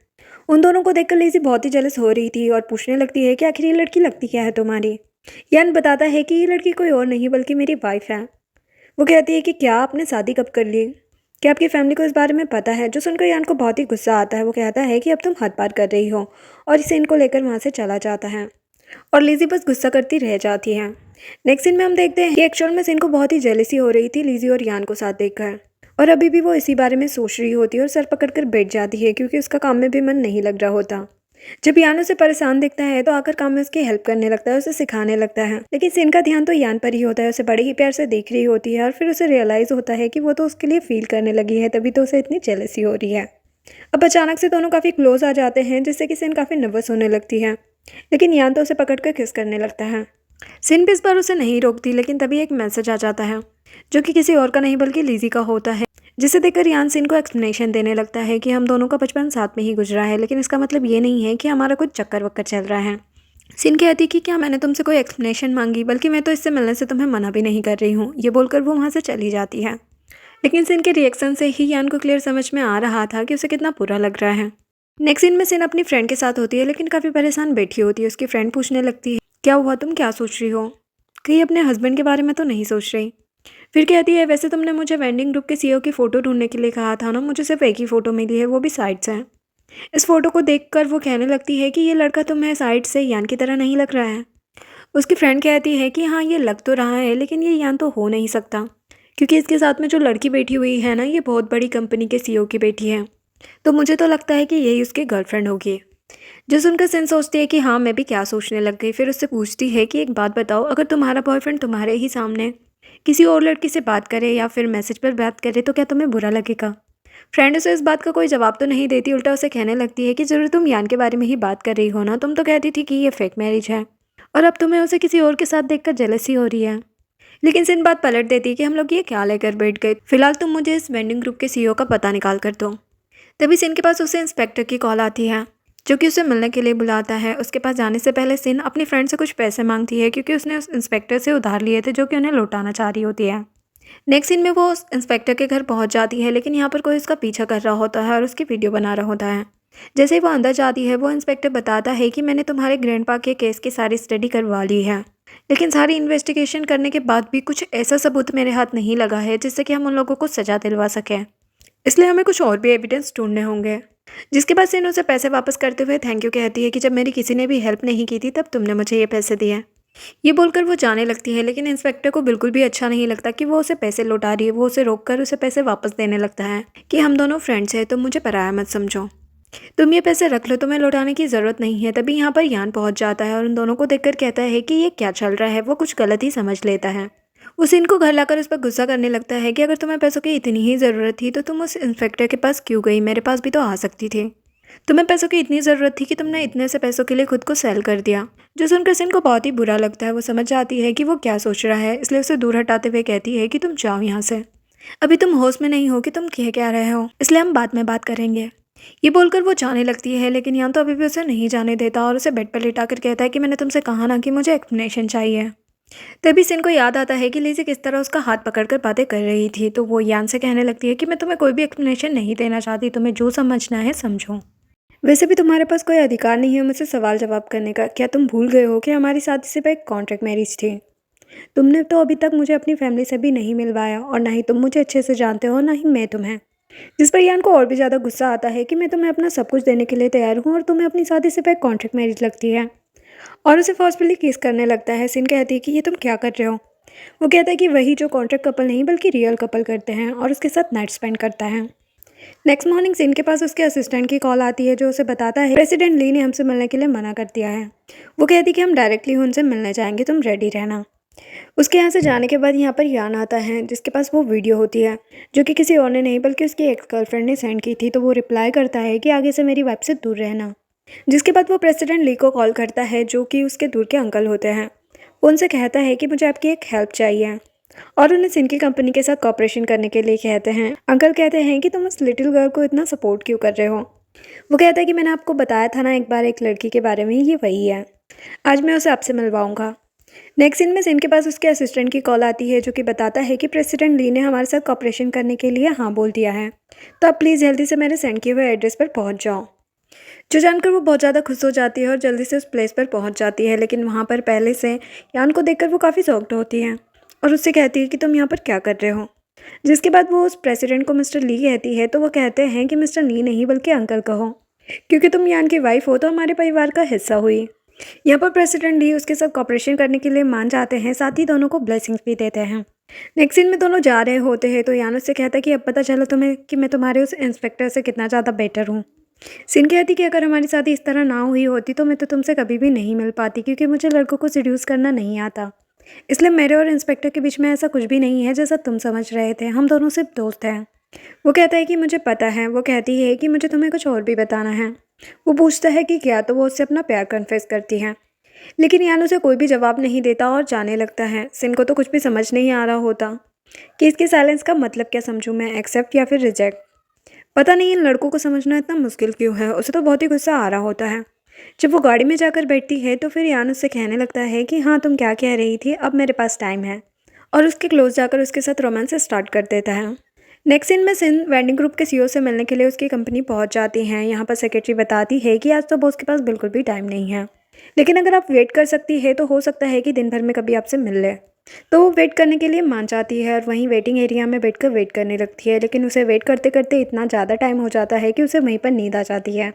Speaker 1: उन दोनों को देखकर लीज़ी बहुत ही जेलस हो रही थी और पूछने लगती है कि आखिर ये लड़की लगती क्या है तुम्हारी। यान बताता है कि ये लड़की कोई और नहीं बल्कि मेरी वाइफ है। वो कहती है कि क्या आपने शादी कब कर ली, क्या आपकी फैमिली को इस बारे में पता है। जो सुनकर यान को बहुत ही गुस्सा आता है। वो कहता है कि अब तुम हद पार कर रही हो, और इसे इनको लेकर वहाँ से चला जाता है और लीज़ी बस गुस्सा करती रह जाती है। नेक्स्ट सीन में हम देखते हैं कि एक्चुअल में सिन को बहुत ही जेलसी हो रही थी लीज़ी और यान को साथ देखकर, और अभी भी वो इसी बारे में सोच रही होती है और सर पकड़ कर बैठ जाती है क्योंकि उसका काम में भी मन नहीं लग रहा होता। जब यान उसे परेशान दिखता है तो आकर काम में उसकी हेल्प करने लगता है, उसे सिखाने लगता है, लेकिन सिन का ध्यान तो यान पर ही होता है। उसे बड़े ही प्यार से देख रही होती है और फिर उसे रियलाइज़ होता है कि वो तो उसके लिए फील करने लगी है, तभी तो उसे इतनी जेलसी हो रही है। अब अचानक से दोनों काफ़ी क्लोज आ जाते हैं जिससे कि सिन काफ़ी नर्वस होने लगती है, लेकिन यान तो उसे पकड़ कर किस करने लगता है। सिन भी इस बार उसे नहीं रोकती, लेकिन तभी एक मैसेज आ जाता है जो कि किसी और का नहीं बल्कि लीज़ी का होता है, जिसे देखकर यान सिन को एक्सप्लेनेशन देने लगता है कि हम दोनों का बचपन साथ में ही गुजरा है, लेकिन इसका मतलब ये नहीं है कि हमारा कुछ चक्कर वक्कर चल रहा है। सिन कहती कि क्या मैंने तुमसे कोई एक्सप्लेनेशन मांगी, बल्कि मैं तो इससे मिलने से तुम्हें मना भी नहीं कर रही हूँ। ये बोलकर वो वहाँ से चली जाती है, लेकिन सिन के रिएक्शन से ही यान को क्लियर समझ में आ रहा था कि उसे कितना बुरा लग रहा है। नेक्स्ट सीन में सिन अपनी फ्रेंड के साथ होती है, लेकिन काफ़ी परेशान बैठी होती है। उसकी फ्रेंड पूछने लगती है क्या हुआ, तुम क्या सोच रही हो, कहीं अपने हस्बैंड के बारे में तो नहीं सोच रही। फिर कहती है वैसे तुमने मुझे वेंडिंग ग्रुप के सीईओ की फ़ोटो ढूंढने के लिए कहा था ना, मुझे सिर्फ एक ही फ़ोटो मिली है, वो भी साइड से। इस फोटो को देखकर वो कहने लगती है कि ये लड़का तुम्हें साइड से यान की तरह नहीं लग रहा है। उसकी फ्रेंड कहती है कि हाँ ये लग तो रहा है, लेकिन ये यान तो हो नहीं सकता, क्योंकि इसके साथ में जो लड़की बैठी हुई है ना, ये बहुत बड़ी कंपनी के सीईओ की बेटी है, तो मुझे तो लगता है कि यही उसकी गर्लफ्रेंड होगी। जो सुनकर सिन सोचती है कि हाँ मैं भी क्या सोचने लग गई। फिर उससे पूछती है कि एक बात बताओ, अगर तुम्हारा बॉयफ्रेंड तुम्हारे ही सामने किसी और लड़की से बात करे या फिर मैसेज पर बात करे तो क्या तुम्हें बुरा लगेगा। फ्रेंड उसे इस बात का कोई जवाब तो नहीं देती, उल्टा उसे कहने लगती है कि जरूर तुम यान के बारे में ही बात कर रही हो ना, तुम तो कहती थी कि ये फेक मैरिज है और अब तुम्हें उसे किसी और के साथ देखकर जेलसी हो रही है। लेकिन सिन बात पलट देती है कि हम लोग ये क्या लेकर बैठ गए, फिलहाल तुम मुझे इस वेंडिंग ग्रुप के सीईओ का पता निकाल कर दो। तभी सिन के पास उसे इंस्पेक्टर की कॉल आती है जो कि उसे मिलने के लिए बुलाता है। उसके पास जाने से पहले सिन अपनी फ्रेंड से कुछ पैसे मांगती है क्योंकि उसने उस इंस्पेक्टर से उधार लिए थे जो कि उन्हें लौटाना चाह रही होती है। नेक्स्ट सीन में वो उस इंस्पेक्टर के घर पहुंच जाती है, लेकिन यहाँ पर कोई उसका पीछा कर रहा होता है और उसकी वीडियो बना रहा होता है। जैसे ही वो अंदर जाती है वो इंस्पेक्टर बताता है कि मैंने तुम्हारे ग्रैंडपा के केस की सारी स्टडी करवा ली है, लेकिन सारी इन्वेस्टिगेशन करने के बाद भी कुछ ऐसा सबूत मेरे हाथ नहीं लगा है जिससे कि हम उन लोगों को सजा दिलवा सकें, इसलिए हमें कुछ और भी एविडेंस ढूंढने होंगे। जिसके बाद सिन उसे पैसे वापस करते हुए थैंक यू कहती है कि जब मेरी किसी ने भी हेल्प नहीं की थी तब तुमने मुझे ये पैसे दिए। ये बोलकर वो जाने लगती है, लेकिन इंस्पेक्टर को बिल्कुल भी अच्छा नहीं लगता कि वो उसे पैसे लौटा रही है। वो उसे रोककर उसे पैसे वापस देने लगता है कि हम दोनों फ्रेंड्स हैं, तुम मुझे पराया मत समझो, तुम ये पैसे रख लो, तुम्हें लौटाने की ज़रूरत नहीं है। तभी यहाँ पर यान पहुँच जाता है और उन दोनों को देखकर कहता है कि ये क्या चल रहा है। वो कुछ गलत ही समझ लेता है। उस इनको घर लाकर उस पर गुस्सा करने लगता है कि अगर तुम्हें पैसों की इतनी ही ज़रूरत थी तो तुम उस इंस्पेक्टर के पास क्यों गई, मेरे पास भी तो आ सकती थी। तुम्हें पैसों की इतनी ज़रूरत थी कि तुमने इतने से पैसों के लिए खुद को सेल कर दिया। जो सुनकर सिन को बहुत ही बुरा लगता है। वो समझ जाती है कि वो क्या सोच रहा है, इसलिए उसे दूर हटाते हुए कहती है कि तुम जाओ यहाँ से, अभी तुम होश में नहीं हो कि तुम कह क्या रहे हो, इसलिए हम बाद में बात करेंगे। ये बोलकर वो जाने लगती है, लेकिन यान तो अभी भी उसे नहीं जाने देता और उसे बेड पर लिटाकर कहता है कि मैंने तुमसे कहा ना कि मुझे एक्सप्लेनेशन चाहिए। तभी सिन को याद आता है कि लीज़ी किस तरह उसका हाथ पकड़कर बातें कर रही थी, तो वो यान से कहने लगती है कि मैं तुम्हें कोई भी एक्सप्लेनेशन नहीं देना चाहती, तुम्हें जो समझना है समझो। वैसे भी तुम्हारे पास कोई अधिकार नहीं है मुझसे सवाल जवाब करने का। क्या तुम भूल गए हो कि हमारी शादी से पहले कॉन्ट्रैक्ट मैरिज थी? तुमने तो अभी तक मुझे अपनी फैमिली से भी नहीं मिलवाया और ना ही तुम मुझे अच्छे से जानते हो, ना ही मैं तुम्हें। जिस पर यान को और भी ज़्यादा गुस्सा आता है कि मैं तुम्हें अपना सब कुछ देने के लिए तैयार हूँ और तुम्हें अपनी शादी से पहले कॉन्ट्रैक्ट मैरिज लगती है। और उसे फोर्सफुली किस करने लगता है। सिन कहती है कि ये तुम क्या कर रहे हो। वो कहता है कि वही जो कॉन्ट्रैक्ट कपल नहीं बल्कि रियल कपल करते हैं, और उसके साथ नाइट स्पेंड करता है। नेक्स्ट मॉर्निंग सिन के पास उसके असिस्टेंट की कॉल आती है जो उसे बताता है प्रेसिडेंट ली ने हमसे मिलने के लिए मना कर दिया है। वो कहती है कि हम डायरेक्टली उनसे मिलने जाएंगे, तुम रेडी रहना। उसके यहाँ से जाने के बाद यहाँ पर यान आता है जिसके पास वो वीडियो होती है जो कि किसी और ने नहीं बल्कि उसकी एक्स गर्लफ्रेंड ने सेंड की थी। तो वो रिप्लाई करता है कि आगे से मेरी वाइफ से दूर रहना। जिसके बाद वो प्रेसिडेंट ली को कॉल करता है जो कि उसके दूर के अंकल होते हैं। वो उनसे कहता है कि मुझे आपकी एक हेल्प चाहिए और उन्हें सिन की कंपनी के साथ कॉपरेशन करने के लिए कहते हैं। अंकल कहते हैं कि तुम उस लिटिल गर्ल को इतना सपोर्ट क्यों कर रहे हो। वो कहता है कि मैंने आपको बताया था ना एक बार एक लड़की के बारे में, ये वही है। आज मैं उसे आपसे मिलवाऊंगा। नेक्स्ट सीन में सिन के पास उसके असिस्टेंट की कॉल आती है जो कि बताता है कि प्रेसिडेंट ली ने हमारे साथ कॉपरेशन करने के लिए हाँ बोल दिया है, तो आप प्लीज़ जल्दी से मेरे सेंड किए हुए एड्रेस पर पहुंच जाओ। जो जानकर वो बहुत ज़्यादा खुश हो जाती है और जल्दी से उस प्लेस पर पहुंच जाती है। लेकिन वहाँ पर पहले से यान को देखकर वो काफ़ी शॉक्ड होती है और उससे कहती है कि तुम यहाँ पर क्या कर रहे हो। जिसके बाद वो उस प्रेसिडेंट को मिस्टर ली कहती है तो वो कहते हैं कि मिस्टर ली नहीं बल्कि अंकल कहो, क्योंकि तुम यान की वाइफ हो तो हमारे परिवार का हिस्सा हुई। यहाँ पर प्रेसिडेंट ली उसके साथ कॉपरेशन करने के लिए मान जाते हैं, साथ ही दोनों को ब्लेसिंग्स भी देते हैं। नेक्स्ट सीन में दोनों जा रहे होते हैं तो यान उससे कहता है कि अब पता चला तुम्हें कि मैं तुम्हारे उस इंस्पेक्टर से कितना ज़्यादा बेटर हूँ। सिन कहती कि अगर हमारी शादी इस तरह ना हुई होती तो मैं तो तुमसे कभी भी नहीं मिल पाती, क्योंकि मुझे लड़कों को सिड्यूस करना नहीं आता। इसलिए मेरे और इंस्पेक्टर के बीच में ऐसा कुछ भी नहीं है जैसा तुम समझ रहे थे, हम दोनों सिर्फ दोस्त हैं। वो कहता है कि मुझे पता है। वो कहती है कि मुझे तुम्हें कुछ और भी बताना है। वो पूछता है कि क्या, तो वो उससे अपना प्यार कन्फेस करती है। लेकिन यान उसे कोई भी जवाब नहीं देता और जाने लगता है। सिन को तो कुछ भी समझ नहीं आ रहा होता कि इसके साइलेंस का मतलब क्या समझूं मैं, एक्सेप्ट या फिर रिजेक्ट। पता नहीं इन लड़कों को समझना इतना मुश्किल क्यों है। उसे तो बहुत ही गुस्सा आ रहा होता है। जब वो गाड़ी में जाकर बैठती है तो फिर यान उससे कहने लगता है कि हाँ तुम क्या कह रही थी, अब मेरे पास टाइम है, और उसके क्लोज जाकर उसके साथ रोमांस स्टार्ट कर देता है। नेक्स्ट सीन में सिन वेंडिंग ग्रुप के सीईओ से मिलने के लिए उसकी कंपनी पहुंच जाती हैं। यहाँ पर सेक्रेटरी बताती है कि आज तो बॉस के पास बिल्कुल भी टाइम नहीं है, लेकिन अगर आप वेट कर सकती है तो हो सकता है कि दिन भर में कभी आपसे मिल ले। तो वो वेट करने के लिए मान जाती है और वहीं वेटिंग एरिया में बैठकर वेट करने लगती है। लेकिन उसे वेट करते करते इतना ज़्यादा टाइम हो जाता है कि उसे वहीं पर नींद आ जाती है।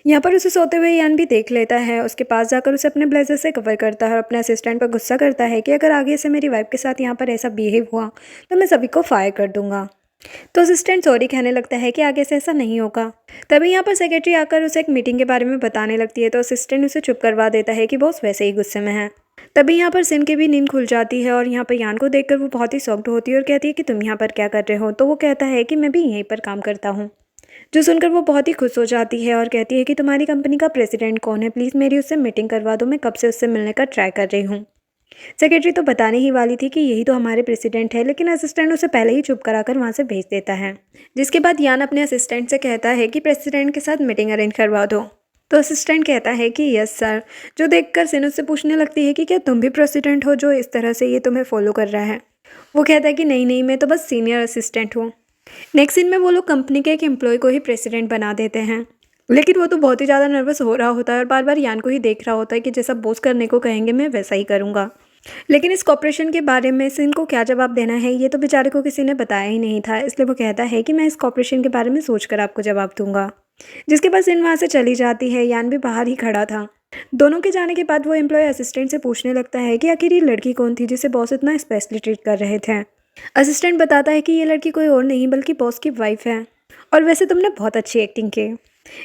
Speaker 1: यहाँ पर उसे सोते हुए यान भी देख लेता है। उसके पास जाकर उसे अपने ब्लेजर से कवर करता है और अपने असिस्टेंट पर गुस्सा करता है कि अगर आगे से मेरी वाइफ के साथ यहाँ पर ऐसा बिहेव हुआ तो मैं सभी को फायर कर दूंगा। तो असिस्टेंट सॉरी कहने लगता है कि आगे से ऐसा नहीं होगा। तभी यहाँ पर सेक्रेटरी आकर उसे एक मीटिंग के बारे में बताने लगती है तो असिस्टेंट उसे चुप करवा देता है कि बॉस वैसे ही गुस्से में है। तभी यहाँ पर सिन की भी नींद खुल जाती है और यहाँ पर यान को देखकर वो बहुत ही शॉक्ड होती है और कहती है कि तुम यहाँ पर क्या कर रहे हो। तो वो कहता है कि मैं भी यहीं पर काम करता हूँ। जो सुनकर वो बहुत ही खुश हो जाती है और कहती है कि तुम्हारी कंपनी का प्रेसिडेंट कौन है, प्लीज़ मेरी उससे मीटिंग करवा दो, मैं कब से उससे मिलने का ट्राई कर रही हूँ। सेक्रेटरी तो बताने ही वाली थी कि यही तो हमारे प्रेसिडेंट है, लेकिन असिस्टेंट उसे पहले ही चुप कराकर वहाँ से भेज देता है। जिसके बाद यान अपने असिस्टेंट से कहता है कि प्रेसिडेंट के साथ मीटिंग अरेंज करवा दो। तो असिस्टेंट कहता है कि यस सर। जो देखकर सिन उससे पूछने लगती है कि क्या तुम भी प्रेसिडेंट हो जो इस तरह से ये तुम्हें फॉलो कर रहा है। वो कहता है कि नहीं नहीं, मैं तो बस सीनियर असिस्टेंट हूँ। नेक्स्ट सीन में वो लोग कंपनी के एक एम्प्लॉय को ही प्रेसिडेंट बना देते हैं। लेकिन वो तो बहुत ही ज़्यादा नर्वस हो रहा होता है और बार बार यान को ही देख रहा होता है कि जैसा बॉस करने को कहेंगे मैं वैसा ही करूँगा। लेकिन इस कॉपरेशन के बारे में सिन को क्या जवाब देना है ये तो बेचारे को किसी ने बताया ही नहीं था, इसलिए वो कहता है कि मैं इस कॉपरेशन के बारे में सोचकर आपको जवाब दूंगा। जिसके बाद सिन वहाँ से चली जाती है। यान भी बाहर ही खड़ा था। दोनों के जाने के बाद वो एम्प्लॉय असिस्टेंट से पूछने लगता है कि आखिर ये लड़की कौन थी जिसे बॉस इतना स्पेशली ट्रीट कर रहे थे। असिस्टेंट बताता है कि ये लड़की कोई और नहीं बल्कि बॉस की वाइफ है, और वैसे तुमने बहुत अच्छी एक्टिंग की।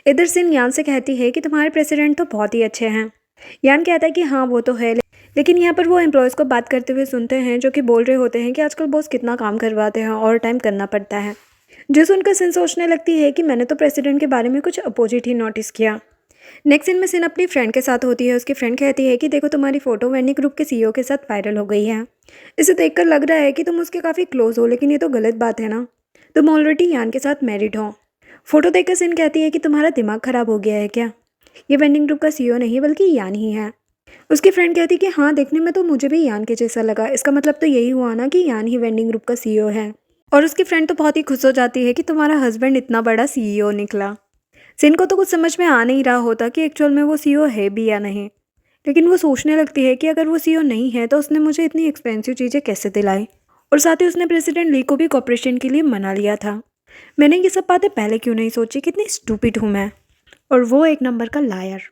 Speaker 1: इधर सिन यान से कहती है कि तुम्हारे प्रेसिडेंट तो बहुत ही अच्छे हैं। यान कहता है कि हाँ वो तो है, लेकिन यहाँ पर वो एम्प्लॉयज़ को बात करते हुए सुनते हैं जो कि बोल रहे होते हैं कि आजकल बॉस कितना काम करवाते हैं और टाइम करना पड़ता है। जो सुनकर सिन सोचने लगती है कि मैंने तो प्रेसिडेंट के बारे में कुछ अपोजिट ही नोटिस किया। नेक्स्ट सीन में सिन अपनी फ्रेंड के साथ होती है। उसकी फ्रेंड कहती है कि देखो तुम्हारी फ़ोटो वेंडिंग ग्रुप के सीईओ के साथ वायरल हो गई है। इसे देखकर लग रहा है कि तुम उसके काफ़ी क्लोज हो, लेकिन ये तो गलत बात है ना, तुम ऑलरेडी यान के साथ मैरिड हो। फोटो देखकर सिन कहती है कि तुम्हारा दिमाग ख़राब हो गया है क्या, ये वेंडिंग ग्रुप का सीईओ नहीं बल्कि यान ही है। उसकी फ्रेंड कहती है कि हाँ देखने में तो मुझे भी यान के जैसा लगा, इसका मतलब तो यही हुआ ना कि यान ही वेंडिंग ग्रुप का सीईओ है। और उसकी फ्रेंड तो बहुत ही खुश हो जाती है कि तुम्हारा हस्बैंड इतना बड़ा सीईओ निकला। सिन को तो कुछ समझ में आ नहीं रहा होता कि एक्चुअल में वो सीईओ है भी या नहीं, लेकिन वो सोचने लगती है कि अगर वो सीईओ नहीं है तो उसने मुझे इतनी एक्सपेंसिव चीज़ें कैसे दिलाई, और साथ ही उसने प्रेसिडेंट ली को भी कॉपरेशन के लिए मना लिया था। मैंने ये सब बातें पहले क्यों नहीं सोची, कितनी स्टूपिड हूँ मैं। और वो एक नंबर का लायर।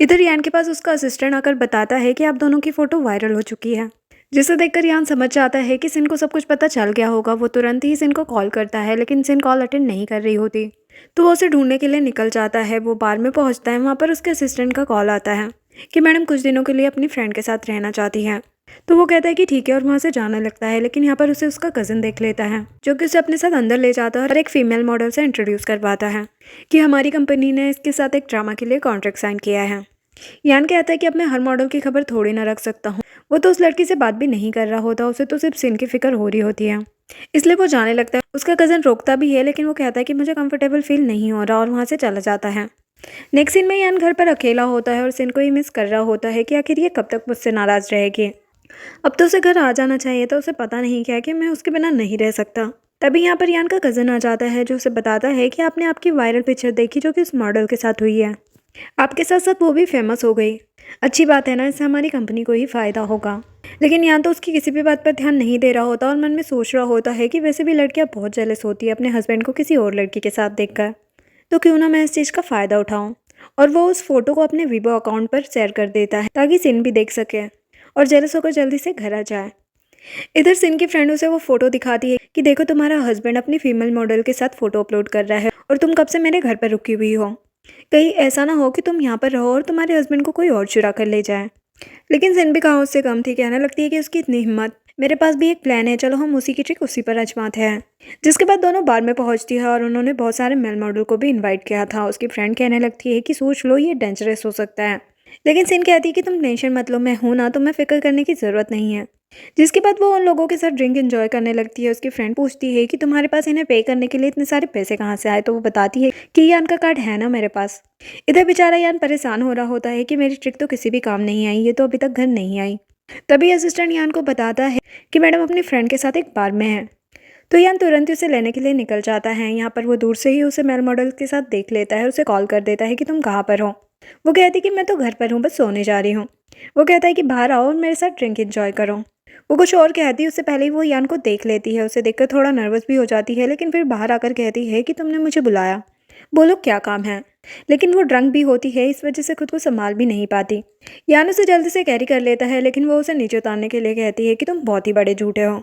Speaker 1: इधर यान के पास उसका असिस्टेंट आकर बताता है कि आप दोनों की फ़ोटो वायरल हो चुकी है, जिसे देखकर यान समझ जाता है कि सिन को सब कुछ पता चल गया होगा। वो तुरंत ही सिन को कॉल करता है, लेकिन सिन कॉल अटेंड नहीं कर रही होती, तो वो उसे ढूंढने के लिए निकल जाता है। वो बार में पहुंचता है, वहाँ पर उसके असिस्टेंट का कॉल आता है कि मैडम कुछ दिनों के लिए अपनी फ्रेंड के साथ रहना चाहती हैं। तो वो कहता है कि ठीक है, और वहाँ से जाने लगता है। लेकिन यहाँ पर उसे उसका कज़न देख लेता है, जो कि उसे अपने साथ अंदर ले जाता है और एक फीमेल मॉडल से इंट्रोड्यूस करवाता है कि हमारी कंपनी ने इसके साथ एक ड्रामा के लिए कॉन्ट्रैक्ट साइन किया है। यान कहता है कि अब मैं हर मॉडल की खबर थोड़ी ना रख सकता हूँ। वो तो उस लड़की से बात भी नहीं कर रहा होता, उसे तो सिर्फ सिन की फिक्र हो रही होती है, इसलिए वो जाने लगता है। उसका कज़न रोकता भी है, लेकिन वो कहता है कि मुझे कंफर्टेबल फील नहीं हो रहा, और वहाँ से चला जाता है। नेक्स्ट सीन में यान घर पर अकेला होता है और सिन को ही मिस कर रहा होता है कि आखिर ये कब तक मुझसे नाराज़ रहेगी। अब तो उसे घर आ जाना चाहिए था, उसे पता नहीं क्या कि मैं उसके बिना नहीं रह सकता। तभी यहाँ पर यान का कज़न आ जाता है, जो उसे बताता है कि आपने आपकी वायरल पिक्चर देखी जो कि उस मॉडल के साथ हुई है, आपके साथ साथ वो भी फेमस हो गई। अच्छी बात है ना, इससे हमारी कंपनी को ही फ़ायदा होगा। लेकिन यान तो उसकी किसी भी बात पर ध्यान नहीं दे रहा होता और मन में सोच रहा होता है कि वैसे भी लड़कियाँ बहुत जेलस होती है अपने हस्बैंड को किसी और लड़की के साथ देखकर, तो क्यों ना मैं इस चीज़ का फ़ायदा उठाऊँ। और वो उस फोटो को अपने वीवो अकाउंट पर शेयर कर देता है ताकि सिन भी देख सके और जेलस होकर जल्दी से घर आ जाए। इधर सिन की फ्रेंड उसे वो फोटो दिखाती है कि देखो तुम्हारा हस्बैंड अपनी फीमेल मॉडल के साथ फोटो अपलोड कर रहा है और तुम कब से मेरे घर पर रुकी हुई हो। कहीं ऐसा ना हो कि तुम यहाँ पर रहो और तुम्हारे हस्बैंड को कोई और चुरा कर ले जाए। लेकिन सिन भी कहाँ उससे कम थी, कहने लगती है कि उसकी इतनी हिम्मत, मेरे पास भी एक प्लान है, चलो हम उसी की ट्रिक उसी पर आजमाते हैं। जिसके बाद दोनों बार में पहुंचती है और उन्होंने बहुत सारे मेल मॉडल को भी इनवाइट किया था। उसकी फ्रेंड कहने लगती है कि सोच लो ये डेंजरस हो सकता है, लेकिन सिन कहती है कि तुम टेंशन मत लो, मैं हूं ना, तुम्हें फिक्र करने की ज़रूरत नहीं है। जिसके बाद वो उन लोगों के साथ ड्रिंक एंजॉय करने लगती है। उसकी फ्रेंड पूछती है कि तुम्हारे पास इन्हें पे करने के लिए इतने सारे पैसे कहाँ से आए, तो वो बताती है कि यान का कार्ड है ना मेरे पास। इधर बेचारा यान परेशान हो रहा होता है कि मेरी ट्रिक तो किसी भी काम नहीं आई, ये तो अभी तक घर नहीं आई। तभी असिस्टेंट यान को बताता है कि मैडम अपनी फ्रेंड के साथ एक बार में है, तो यान तुरंत ही उसे लेने के लिए निकल जाता है। यहाँ पर वो दूर से ही उसे मेल मॉडल के साथ देख लेता है, उसे कॉल कर देता है कि तुम कहाँ पर हो। वो कहती कि मैं तो घर पर हूँ, बस सोने जा रही हूँ। वो कहता है कि बाहर आओ और मेरे साथ ड्रिंक एंजॉय करो। वो कुछ और कहती है, उससे पहले ही वो यान को देख लेती है। उसे देखकर थोड़ा नर्वस भी हो जाती है, लेकिन फिर बाहर आकर कहती है कि तुमने मुझे बुलाया, बोलो क्या काम है। लेकिन वो ड्रंक भी होती है, इस वजह से खुद को संभाल भी नहीं पाती। यान उसे जल्दी से कैरी कर लेता है, लेकिन वो उसे नीचे उतारने के लिए कहती है कि तुम बहुत ही बड़े झूठे हो,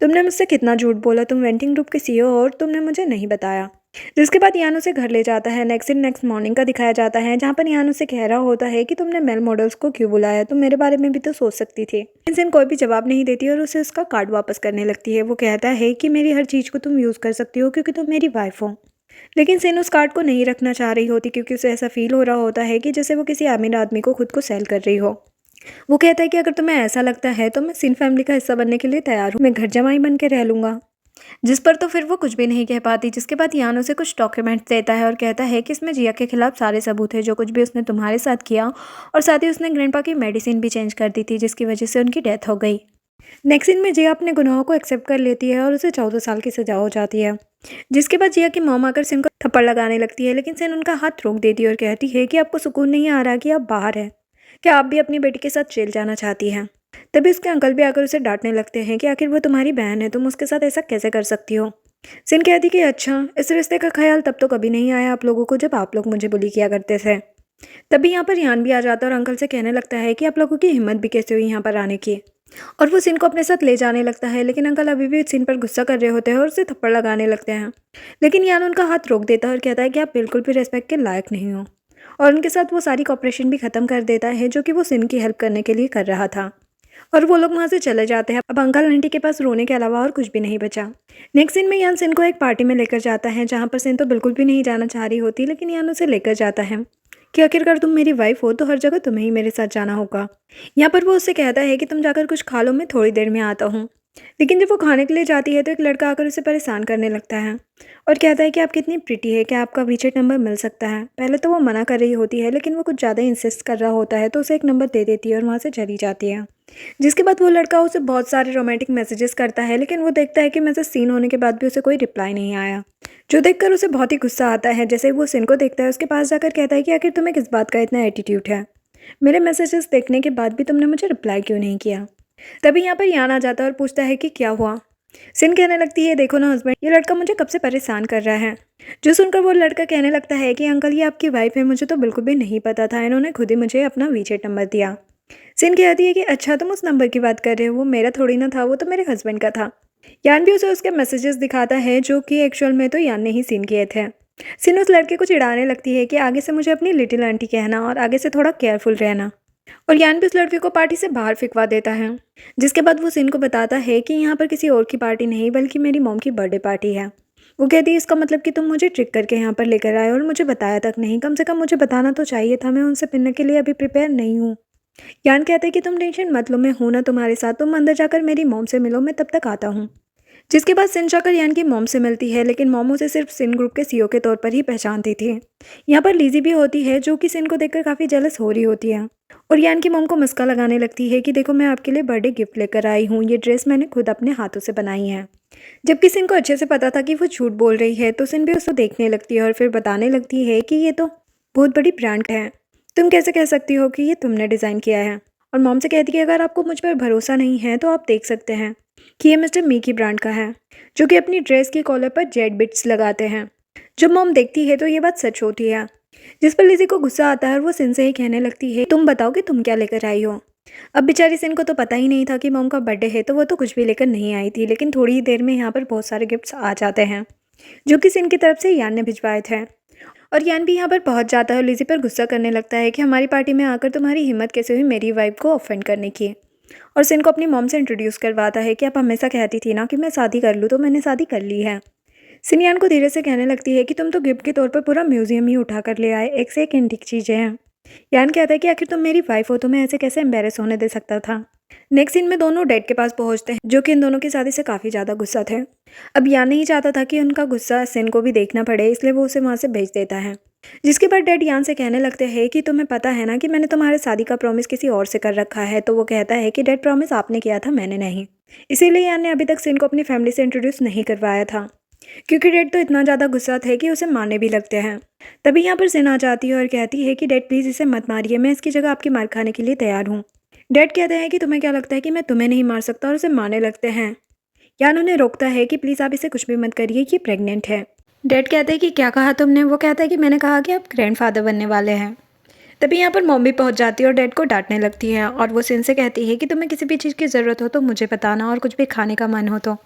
Speaker 1: तुमने मुझसे कितना झूठ बोला, तुम वेंटिंग ग्रुप के सीईओ हो और तुमने मुझे नहीं बताया। जिसके बाद यान उसे घर ले जाता है। नेक्स्ट मॉर्निंग का दिखाया जाता है, जहाँ पर यान उसे कह रहा होता है कि तुमने मेल मॉडल्स को क्यों बुलाया, तुम मेरे बारे में भी तो सोच सकती थी। इंसान कोई भी जवाब नहीं देती और उसे उसका कार्ड वापस करने लगती है। वो कहता है कि मेरी हर चीज़ को तुम यूज़ कर सकती हो क्योंकि तुम मेरी वाइफ हो। लेकिन सिन उस कार्ड को नहीं रखना चाह रही होती, क्योंकि उसे ऐसा फील हो रहा होता है कि जैसे वो किसी अमीर आदमी को खुद को सेल कर रही हो। वो कहता है कि अगर तुम्हें ऐसा लगता है तो मैं सिन फैमिली का हिस्सा बनने के लिए तैयार हूँ, मैं घर जमाई बन के रह लूँगा। जिस पर तो फिर वो कुछ भी नहीं कह पाती। जिसके बाद यान उसे कुछ डॉक्यूमेंट्स देता है और कहता है कि इसमें जिया के खिलाफ सारे सबूत है, जो कुछ भी उसने तुम्हारे साथ किया, और साथ ही उसने ग्रैंडपा की मेडिसिन भी चेंज कर दी थी, जिसकी वजह से उनकी डेथ हो गई। नेक्स्ट सीन में जिया अपने गुनाहों को एक्सेप्ट कर लेती है और उसे 14 साल की सजा हो जाती है। जिसके बाद जिया की मॉम आकर सिन को थप्पड़ लगाने लगती है, लेकिन सिन उनका हाथ रोक देती है और कहती है कि आपको सुकून नहीं आ रहा कि आप बाहर हैं, क्या आप भी अपनी बेटी के साथ जेल जाना चाहती हैं। तभी उसके अंकल भी आकर उसे डांटने लगते हैं कि आखिर वो तुम्हारी बहन है, तुम उसके साथ ऐसा कैसे कर सकती हो। सिन कहती कि अच्छा, इस रिश्ते का ख्याल तब तो कभी नहीं आया आप लोगों को जब आप लोग मुझे बुली किया करते थे। तभी यहाँ पर यान भी आ जाता है और अंकल से कहने लगता है कि आप लोगों की हिम्मत भी कैसे हुई यहाँ पर आने की। और वो सिन को अपने साथ ले जाने लगता है, लेकिन अंकल अभी भी सिन पर गुस्सा कर रहे होते हैं और उसे थप्पड़ लगाने लगते हैं। लेकिन यान उनका हाथ रोक देता है और कहता है कि आप बिल्कुल भी रेस्पेक्ट के लायक नहीं हो, और उनके साथ वो सारी कॉपरेशन भी ख़त्म कर देता है जो कि वो सिन की हेल्प करने के लिए कर रहा था। और वो लोग वहाँ से चले जाते हैं। अब अंकल आंटी के पास रोने के अलावा और कुछ भी नहीं बचा। नेक्स्ट सीन में यान सिन को एक पार्टी में लेकर जाता है, जहाँ पर सिन तो बिल्कुल भी नहीं जाना चाह रही होती, लेकिन यान उसे लेकर जाता है कि आखिरकार तुम मेरी वाइफ हो तो हर जगह तुम्हें ही मेरे साथ जाना होगा। यहाँ पर वो उससे कहता है कि तुम जाकर कुछ खा लो, मैं थोड़ी देर में आता हूँ। लेकिन जब वो खाने के लिए जाती है तो एक लड़का आकर उसे परेशान करने लगता है और कहता है कि आप कितनी प्रिटी है, क्या आपका वीचेट नंबर मिल सकता है। पहले तो वो मना कर रही होती है, लेकिन वो कुछ ज़्यादा इंसिस्ट कर रहा होता है तो उसे एक नंबर दे देती है और वहाँ से चली जाती है। जिसके बाद वो लड़का उसे बहुत सारे रोमांटिक मैसेजेस करता है, लेकिन वो देखता है कि मैसेज सीन होने के बाद भी उसे कोई रिप्लाई नहीं आया, जो देखकर उसे बहुत ही गुस्सा आता है। जैसे ही वो सिन को देखता है उसके पास जाकर कहता है कि आखिर तुम्हें किस बात का इतना एटीट्यूड है, मेरे मैसेजेस देखने के बाद भी तुमने मुझे रिप्लाई क्यों नहीं किया। तभी यहाँ पर यान आ जाता है और पूछता है कि क्या हुआ। सिन कहने लगती है, देखो ना हस्बैंड, ये लड़का मुझे कब से परेशान कर रहा है। जो सुनकर वो लड़का कहने लगता है कि अंकल ये आपकी वाइफ है, मुझे तो बिल्कुल भी नहीं पता था, इन्होंने खुद ही मुझे अपना वीचेट नंबर दिया। सिन कहती है कि अच्छा तुम उस नंबर की बात कर रहे हो, वो मेरा थोड़ी ना था, वो तो मेरे हस्बैंड का था। यान भी उसे उसके मैसेजेस दिखाता है जो कि एक्चुअल में तो यान ने ही सीन किए थे। सिन उस लड़के को चिढ़ाने लगती है कि आगे से मुझे अपनी लिटिल आंटी कहना और आगे से थोड़ा केयरफुल रहना। और यान भी उस लड़के को पार्टी से बाहर फिकवा देता है। जिसके बाद वो सिन को बताता है कि यहाँ पर किसी और की पार्टी नहीं बल्कि मेरी मॉम की बर्थडे पार्टी है। वो कहती है इसका मतलब कि तुम मुझे ट्रिक करके यहाँ पर लेकर आए और मुझे बताया तक नहीं, कम से कम मुझे बताना तो चाहिए था, मैं उनसे मिलने के लिए अभी प्रिपेयर नहीं हूँ। यान कहते हैं कि तुम टेंशन मत लो, मैं हूं ना तुम्हारे साथ, तुम अंदर जाकर मेरी मॉम से मिलो, मैं तब तक आता हूँ। जिसके बाद सिन जाकर यान की मॉम से मिलती है, लेकिन मॉम उसे सिर्फ सिन ग्रुप के सीईओ के तौर पर ही पहचानती थी। यहाँ पर लीजी भी होती है जो कि सिन को देखकर काफ़ी जेलस हो रही होती है और यान की मॉम को मस्का लगाने लगती है कि देखो मैं आपके लिए बर्थडे गिफ्ट लेकर आई हूँ, ये ड्रेस मैंने खुद अपने हाथों से बनाई है। जबकि सिन को अच्छे से पता था कि वो झूठ बोल रही है, तो सिन भी उसको देखने लगती है और फिर बताने लगती है कि ये तो बहुत बड़ी ब्रांड है, तुम कैसे कह सकती हो कि ये तुमने डिज़ाइन किया है। और मॉम से कहती है अगर आपको मुझ पर भरोसा नहीं है तो आप देख सकते हैं कि ये मिस्टर मी की ब्रांड का है, जो कि अपनी ड्रेस की कॉलर पर जेड बिट्स लगाते हैं। जब मॉम देखती है तो ये बात सच होती है, जिस पर लिज़ी को गुस्सा आता है और वो सिन से ही कहने लगती है तुम बताओ कि तुम क्या लेकर आई हो। अब बेचारी सिन को तो पता ही नहीं था कि मॉम का बर्थडे है, तो वो तो कुछ भी लेकर नहीं आई थी, लेकिन थोड़ी ही देर में यहाँ पर बहुत सारे गिफ्ट्स आ जाते हैं जो कि सिन की तरफ से यान ने भिजवाए थे। और यान भी यहाँ पर पहुँच जाता है और लिज़ी पर गुस्सा करने लगता है कि हमारी पार्टी में आकर तुम्हारी हिम्मत कैसे हुई मेरी वाइफ को ऑफेंड करने की। और सिन को अपनी मॉम से इंट्रोड्यूस करवाता है कि आप हमेशा कहती थी ना कि मैं शादी कर लूँ, तो मैंने शादी कर ली है। सिन यान को धीरे से कहने लगती है कि तुम तो गिफ्ट के तौर पर पूरा म्यूजियम ही उठा कर ले आए, एक से एक एंटीक चीज़ें हैं। यान कहता है कि आखिर तुम मेरी वाइफ हो, तो मैं ऐसे कैसे एम्बेरस होने दे सकता था। नेक्स्ट सीन में दोनों डैड के पास पहुंचते हैं, जो कि इन दोनों की शादी से काफ़ी ज़्यादा गुस्सा थे। अब यान नहीं चाहता था कि उनका गुस्सा सिन को भी देखना पड़े, इसलिए वो उसे वहाँ से भेज देता है। जिसके बाद डैड यान से कहने लगते हैं कि तुम्हें पता है ना कि मैंने तुम्हारे शादी का प्रॉमिस किसी और से कर रखा है। तो वो कहता है कि डैड प्रॉमिस आपने किया था, मैंने नहीं। इसीलिए यान ने अभी तक सिन को अपनी फैमिली से इंट्रोड्यूस नहीं करवाया था, क्योंकि डैड तो इतना ज़्यादा गुस्सा थे कि उसे मारने भी लगते हैं। तभी यहाँ पर सिन आ जाती है और कहती है कि डैड प्लीज़ इसे मत मारिए, मैं इसकी जगह आपकी मार खाने के लिए तैयार हूँ। डैड कहते हैं कि तुम्हें क्या लगता है कि मैं तुम्हें नहीं मार सकता, और उसे मारने लगते हैं। यान उन्हें रोकता है कि प्लीज़ आप इसे कुछ भी मत करिए, ये प्रेग्नेंट है। डैड कहते हैं कि क्या कहा तुमने। वो कहता है कि मैंने कहा कि आप ग्रैंडफादर बनने वाले हैं। तभी यहाँ पर मॉम भी पहुँच जाती है और डैड को डांटने लगती है और वो सिन से कहती है कि तुम्हें किसी भी चीज़ की ज़रूरत हो तो मुझे बताना, और कुछ भी खाने का मन हो तो।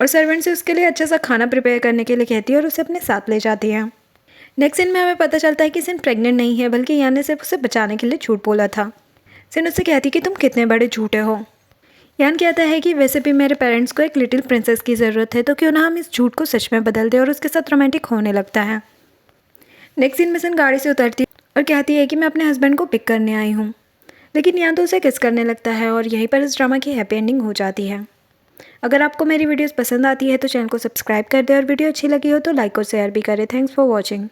Speaker 1: और सर्वेंट से उसके लिए अच्छा सा खाना प्रिपेयर करने के लिए कहती है और उसे अपने साथ ले जाती है। नेक्स्ट सीन में हमें पता चलता है कि सिन प्रेग्नेंट नहीं है, बल्कि यान ने सिर्फ उसे बचाने के लिए झूठ बोला था। सिन उससे कहती कि तुम कितने बड़े झूठे हो। यान कहता है कि वैसे भी मेरे पेरेंट्स को एक लिटिल प्रिंसेस की ज़रूरत है, तो क्यों ना हम इस झूठ को सच में बदल दें, और उसके साथ रोमांटिक होने लगता है। नेक्स्ट सीन में सिन गाड़ी से उतरती और कहती है कि मैं अपने हस्बैंड को पिक करने आई हूँ, लेकिन यान तो उसे किस करने लगता है और यहीं पर इस ड्रामा की हैप्पी एंडिंग हो जाती है। अगर आपको मेरी वीडियोस पसंद आती है तो चैनल को सब्सक्राइब कर दें, और वीडियो अच्छी लगी हो तो लाइक और शेयर भी करें। Thanks for watching.